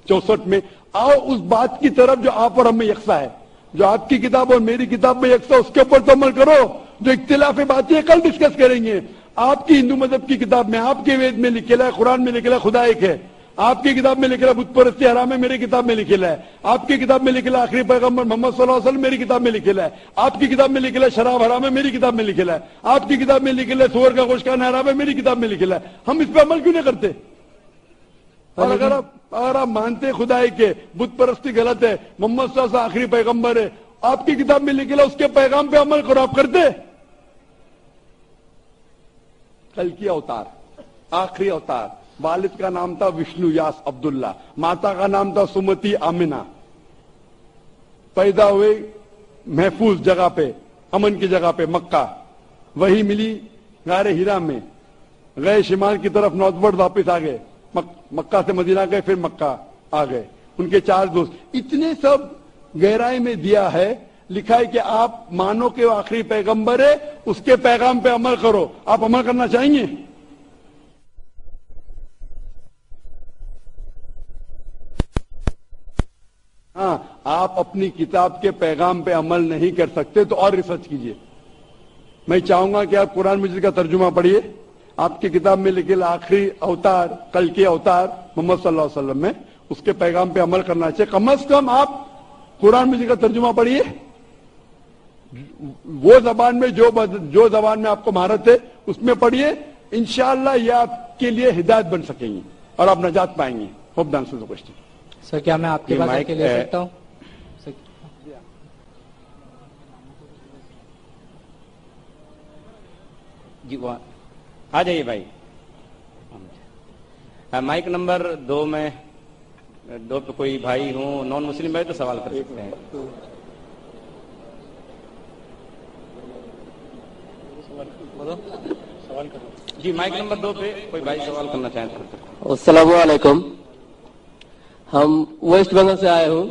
64 में, आओ उस बात की तरफ जो आप और हमें यकसा है। जो आपकी किताब और मेरी किताब में यकसा, उसके ऊपर तो अमल करो। जो इख्तिलाफी बातें कल डिस्कस करेंगे। आपकी हिंदू मजहब की किताब में, आपके वेद में लिखेला है, कुरान में लिखेला खुदा एक है। आपकी किताब में लिखेला बुत परस्ती हराम है, मेरी किताब में लिखेला है। आपकी किताब में लिखेला आखिरी पैगंबर मोहम्मद सल्लल्लाहु अलैहि वसल्लम, मेरी किताब में लिखेला है। आपकी किताब में लिखेला शराब हराम है, मेरी किताब में लिखेला है। आपकी किताब में लिखेला सुअर का गोश्त खाना हराम है, मेरी किताब में लिखेला है। हम इस पर अमल क्यों नहीं करते? और अगर आप मानते खुदा एक है, बुत परस्ती गलत है, मोहम्मद सल्लल्लाहु अलैहि वसल्लम आखिरी पैगंबर है, आपकी किताब में लिखेला उसके पैगाम पे अमल करो, आप करते? कल की अवतार, आखिरी अवतार, वालिद का नाम था विष्णु यास अब्दुल्ला, माता का नाम था सुमति आमिना। पैदा हुए महफूज जगह पे, अमन की जगह पे, मक्का। वही मिली गारे हिरा में, गए शिमाल की तरफ नॉर्थवर्ड, वापिस आ गए, मक्का से मदीना गए, फिर मक्का आ गए। उनके 4 दोस्त, इतने सब गहराई में दिया है। लिखा है कि आप मानो कि वो आखिरी पैगंबर है, उसके पैगाम पे अमल करो। आप अमल करना चाहेंगे? ہاں آپ اپنی کتاب کے پیغام پہ عمل نہیں کر سکتے تو اور ریسرچ کیجئے. میں چاہوں گا کہ آپ قرآن مجید کا ترجمہ پڑھیے. آپ کی کتاب میں لکھے آخری اوتار کل کے اوتار محمد صلی اللہ علیہ وسلم میں اس کے پیغام پہ عمل کرنا چاہیے. کم از کم آپ قرآن مجید کا ترجمہ پڑھیے. وہ زبان میں جو زبان میں آپ کو مہارت ہے اس میں پڑھیے. انشاءاللہ یہ آپ کے لیے ہدایت بن سکیں گی اور آپ نجات پائیں گے. Hope that's to the question. Sir کیا میں آپ کے پاس کے لے سکتا ہوں؟ جی وہ آ جائیے بھائی. مائک نمبر 2 میں 2 پہ کوئی بھائی ہوں نان مسلم بھائی تو سوال کر سکتے ہیں. جی مائک نمبر 2 پہ کوئی بھائی سوال کرنا چاہیں تو. السلام علیکم. ہم ویسٹ بنگال سے آئے ہوں.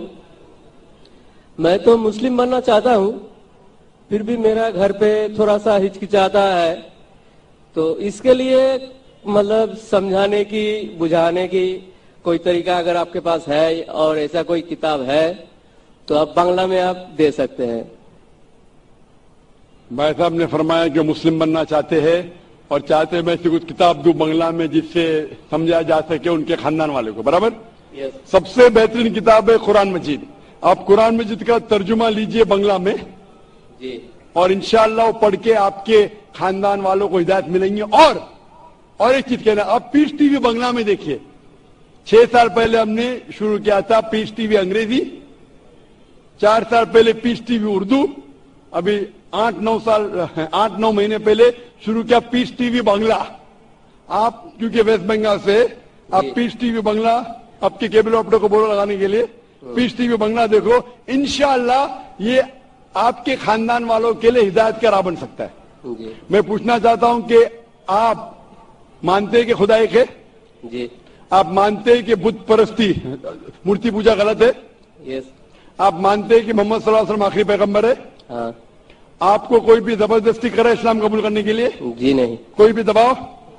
میں تو مسلم بننا چاہتا ہوں, پھر بھی میرا گھر پہ تھوڑا سا ہچکچاتا ہے. تو اس کے لیے مطلب سمجھانے کی بجھانے کی کوئی طریقہ اگر آپ کے پاس ہے اور ایسا کوئی کتاب ہے تو آپ بنگلہ میں آپ دے سکتے ہیں. بھائی صاحب نے فرمایا کہ مسلم بننا چاہتے ہیں اور چاہتے میں سے کچھ کتاب دوں بنگلہ میں جس سے سمجھا جا سکے ان کے خاندان والے کو. برابر. سب سے بہترین کتاب ہے قرآن مجید. آپ قرآن مجید کا ترجمہ لیجئے بنگلہ میں جی, اور انشاءاللہ وہ پڑھ کے آپ کے خاندان والوں کو ہدایت ملیں گی. اور ایک چیز کہنا, آپ پیس ٹی وی بنگلہ میں دیکھیے. 6 سال پہلے ہم نے شروع کیا تھا پیس ٹی وی انگریزی, 4 سال پہلے پیس ٹی وی اردو, ابھی 8-9 مہینے پہلے شروع کیا پیس ٹی وی بنگلہ. آپ کیونکہ ویسٹ بنگال سے آپ پیس ٹی وی بنگلہ آپ کے کیبل آپریٹر کو بولو لگانے کے لیے پیس ٹی وی بنگلہ دیکھو. انشاءاللہ یہ آپ کے خاندان والوں کے لیے ہدایت کا راہ بن سکتا ہے. میں پوچھنا چاہتا ہوں کہ آپ مانتے ہیں کہ خدا ایک ہے؟ جی. آپ مانتے ہیں کہ بت پرستی مورتی پوجا غلط ہے؟ یس. آپ مانتے ہیں کہ محمد صلی اللہ علیہ وسلم آخری پیغمبر ہے؟ ہاں. آپ کو کوئی بھی زبردستی کرے اسلام قبول کرنے کے لیے؟ جی نہیں. کوئی بھی دباؤ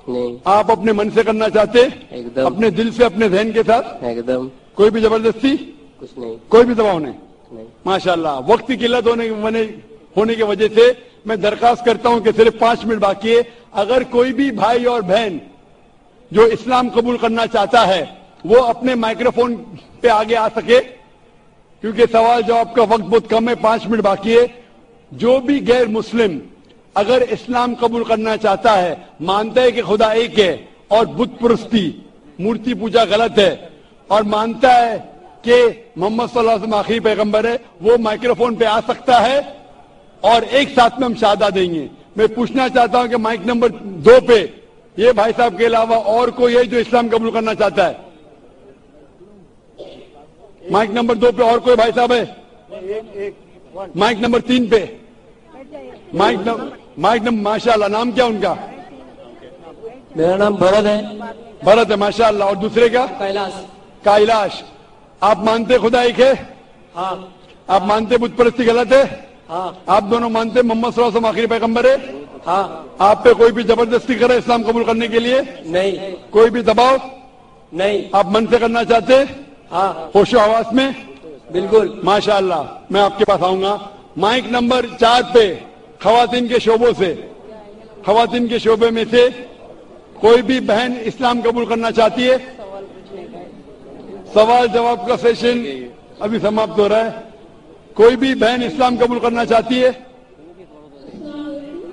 نہیں. آپ اپنے من سے کرنا چاہتے ہیں؟ ایک دم. اپنے دل سے اپنے ذہن کے ساتھ؟ ایک دم. کوئی بھی زبردستی کچھ نہیں. کوئی بھی دباؤ نہیں. ماشاءاللہ. وقت کی قلت ہونے کی وجہ سے میں درخواست کرتا ہوں کہ صرف 5 منٹ باقی ہے. اگر کوئی بھی بھائی اور بہن جو اسلام قبول کرنا چاہتا ہے وہ اپنے مائکروفون پہ آگے آ سکے, کیونکہ سوال جواب کا وقت بہت کم ہے. 5 منٹ باقی ہے. جو بھی غیر مسلم اگر اسلام قبول کرنا چاہتا ہے, مانتا ہے کہ خدا ایک ہے اور بت پرستی مورتی پوجا غلط ہے, اور مانتا ہے کہ محمد صلی اللہ علیہ وسلم آخری پیغمبر ہے, وہ مائکروفون پہ آ سکتا ہے اور ایک ساتھ میں ہم شہادت دیں گے. میں پوچھنا چاہتا ہوں کہ مائک نمبر 2 پہ یہ بھائی صاحب کے علاوہ اور کوئی ہے جو اسلام قبول کرنا چاہتا ہے؟ مائک نمبر 2 پہ اور کوئی بھائی صاحب ہے؟ مائک نمبر 3 پہ مائک نمبر ماشاءاللہ. نام کیا ان کا؟ میرا نام بھرت ہے. بھرت ہے ماشاءاللہ. اور دوسرے کا؟ کائلاش. آپ مانتے خدا ایک ہے؟ ہاں. آپ مانتے بت پرستی غلط ہے؟ ہاں. آپ دونوں مانتے محمد صلی اللہ علیہ وسلم آخری پیغمبر ہے؟ ہاں. آپ پہ کوئی بھی زبردستی کرے اسلام قبول کرنے کے لیے؟ نہیں. کوئی بھی دباؤ نہیں. آپ من سے کرنا چاہتے؟ ہاں. ہوش و حواس میں؟ بالکل. ماشاءاللہ. میں آپ کے پاس آؤں گا. مائک نمبر 4 پہ خواتین کے شعبوں سے, خواتین کے شعبے میں سے کوئی بھی بہن اسلام قبول کرنا چاہتی ہے؟ سوال جواب کا سیشن ابھی سماپت ہو رہا ہے. کوئی بھی بہن اسلام قبول کرنا چاہتی ہے؟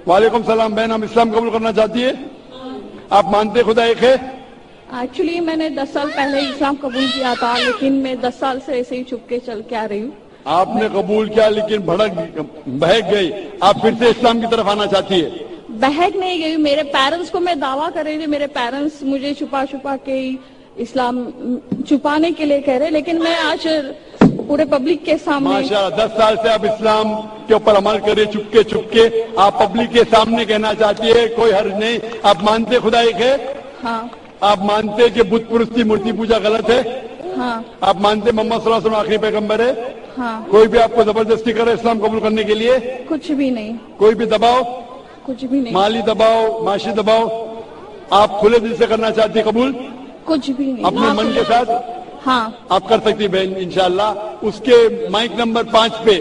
وعلیکم السلام. بہن ہم اسلام قبول کرنا چاہتی ہے. آپ مانتے خدا ایک ہے؟ ایکچولی میں نے 10 سال پہلے اسلام قبول کیا تھا, لیکن میں 10 سال سے ایسے ہی چھپ کے چل کے آ رہی ہوں. آپ نے قبول کیا لیکن بہک گئی, آپ پھر سے اسلام کی طرف آنا چاہتی ہے؟ بہک نہیں گئی. میرے پیرنٹس کو میں دعویٰ کر رہی تھی, میرے پیرنٹس مجھے چھپا کے اسلام چھپانے کے لیے کہہ رہے, لیکن میں آج پورے پبلک کے سامنے ماشاءاللہ 10 سال سے آپ اسلام کے اوپر عمل کرے چھپ کے آپ پبلک کے سامنے کہنا چاہتی ہے کوئی حرج نہیں. آپ مانتے خدا ایک ہے؟ ہاں. آپ مانتے کہ بت پرستی مورتی پوجا غلط ہے؟ ہاں. آپ مانتے محمد صلی اللہ علیہ وسلم آخری پیغمبر ہے؟ ہاں. کوئی بھی آپ کو زبردستی کرے اسلام قبول کرنے کے لیے؟ کچھ بھی نہیں. کوئی بھی دباؤ؟ کچھ بھی نہیں. مالی دباؤ, معاشی دباؤ, آپ کھلے دل سے کرنا چاہتی قبول؟ کچھ بھی نہیں. اپنے من کے ساتھ؟ ہاں آپ کر سکتی بہن انشاءاللہ. اس کے مائک نمبر 5 پہ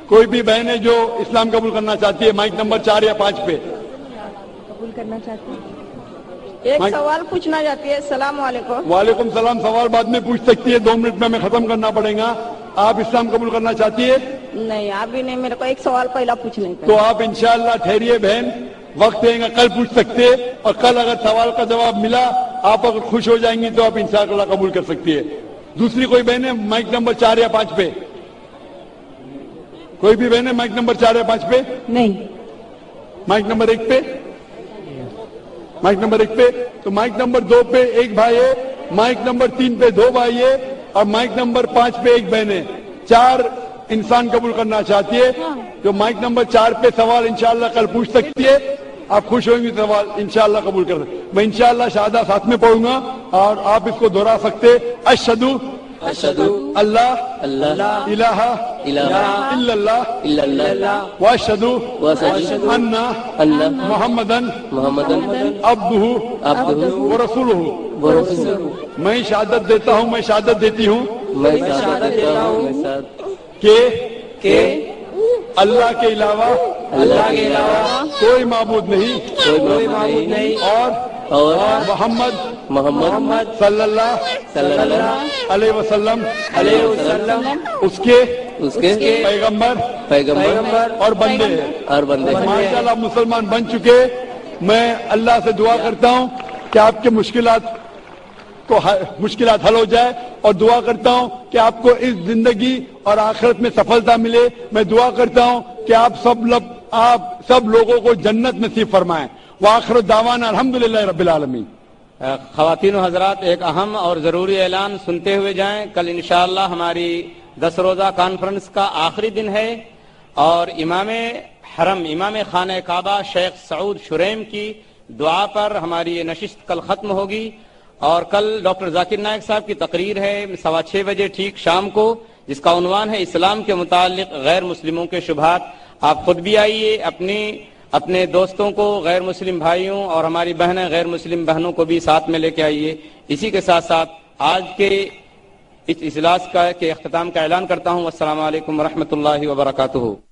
کوئی بھی بہن ہے جو اسلام قبول کرنا چاہتی ہے, مائک نمبر 4 یا 5 پہ قبول کرنا چاہتی ہوں. ایک سوال پوچھنا چاہتی ہے. السلام علیکم. وعلیکم السلام. سوال بعد میں پوچھ سکتی ہے, 2 منٹ میں ہمیں ختم کرنا پڑے گا. آپ اسلام قبول کرنا چاہتی ہے؟ نہیں ابھی نہیں, میرے کو ایک سوال پہلا پوچھنا ہے. تو آپ انشاءاللہ ٹھہریے بہن, وقت دیں گا, کل پوچھ سکتے, اور کل اگر سوال کا جواب ملا آپ اگر خوش ہو جائیں گی تو آپ انشاءاللہ قبول کر سکتی ہے. دوسری کوئی بہن ہے مائک نمبر 4 یا 5 پہ؟ کوئی بھی بہن ہے مائک نمبر 4 یا 5 پہ؟ نہیں. مائک نمبر 1 پہ؟ مائک نمبر 1 پہ. تو مائک نمبر 2 پہ ایک بھائی ہے, مائک نمبر 3 پہ 2 بھائی ہے, اور مائک نمبر 5 پہ ایک بہن ہے. 4 انسان قبول کرنا چاہتی ہے. جو مائک نمبر 4 پہ سوال انشاءاللہ کل پوچھ سکتی ہے. آپ خوش ہوئیں گے سوال انشاءاللہ قبول کر سکتے. میں انشاءاللہ شہادہ ساتھ میں پڑھوں گا اور آپ اس کو دہرا سکتے. اشہدو اللہ الہ الا اللہ واشہدو ان محمدن عبدہ ورسولہ. میں شہادت دیتا ہوں, میں شہادت دیتی ہوں کہ اللہ کے علاوہ کوئی معبود نہیں, اور محمد صلی اللہ علیہ وسلم اس کے پیغمبر اور بندے ہیں. ماشاءاللہ مسلمان بن چکے. میں اللہ سے دعا کرتا ہوں کہ آپ کے مشکلات حل ہو جائے, اور دعا کرتا ہوں کہ آپ کو اس زندگی اور آخرت میں سفلتا ملے. میں دعا کرتا ہوں کہ آپ سب لوگوں کو جنت نصیب فرمائیں. وآخر دعوانا الحمدللہ رب العالمین. خواتین و حضرات, ایک اہم اور ضروری اعلان سنتے ہوئے جائیں. کل انشاءاللہ ہماری 10 روزہ کانفرنس کا آخری دن ہے, اور امام حرم, امام خانہ کعبہ شیخ سعود شریم کی دعا پر ہماری یہ نشست کل ختم ہوگی. اور کل ڈاکٹر ذاکر نائک صاحب کی تقریر ہے 6:15 بجے ٹھیک شام کو, جس کا عنوان ہے اسلام کے متعلق غیر مسلموں کے شبہات. آپ خود بھی آئیے, اپنے دوستوں کو, غیر مسلم بھائیوں اور ہماری بہنیں غیر مسلم بہنوں کو بھی ساتھ میں لے کے آئیے. اسی کے ساتھ ساتھ آج کے اس اجلاس کے اختتام کا اعلان کرتا ہوں. السلام علیکم ورحمۃ اللہ وبرکاتہ.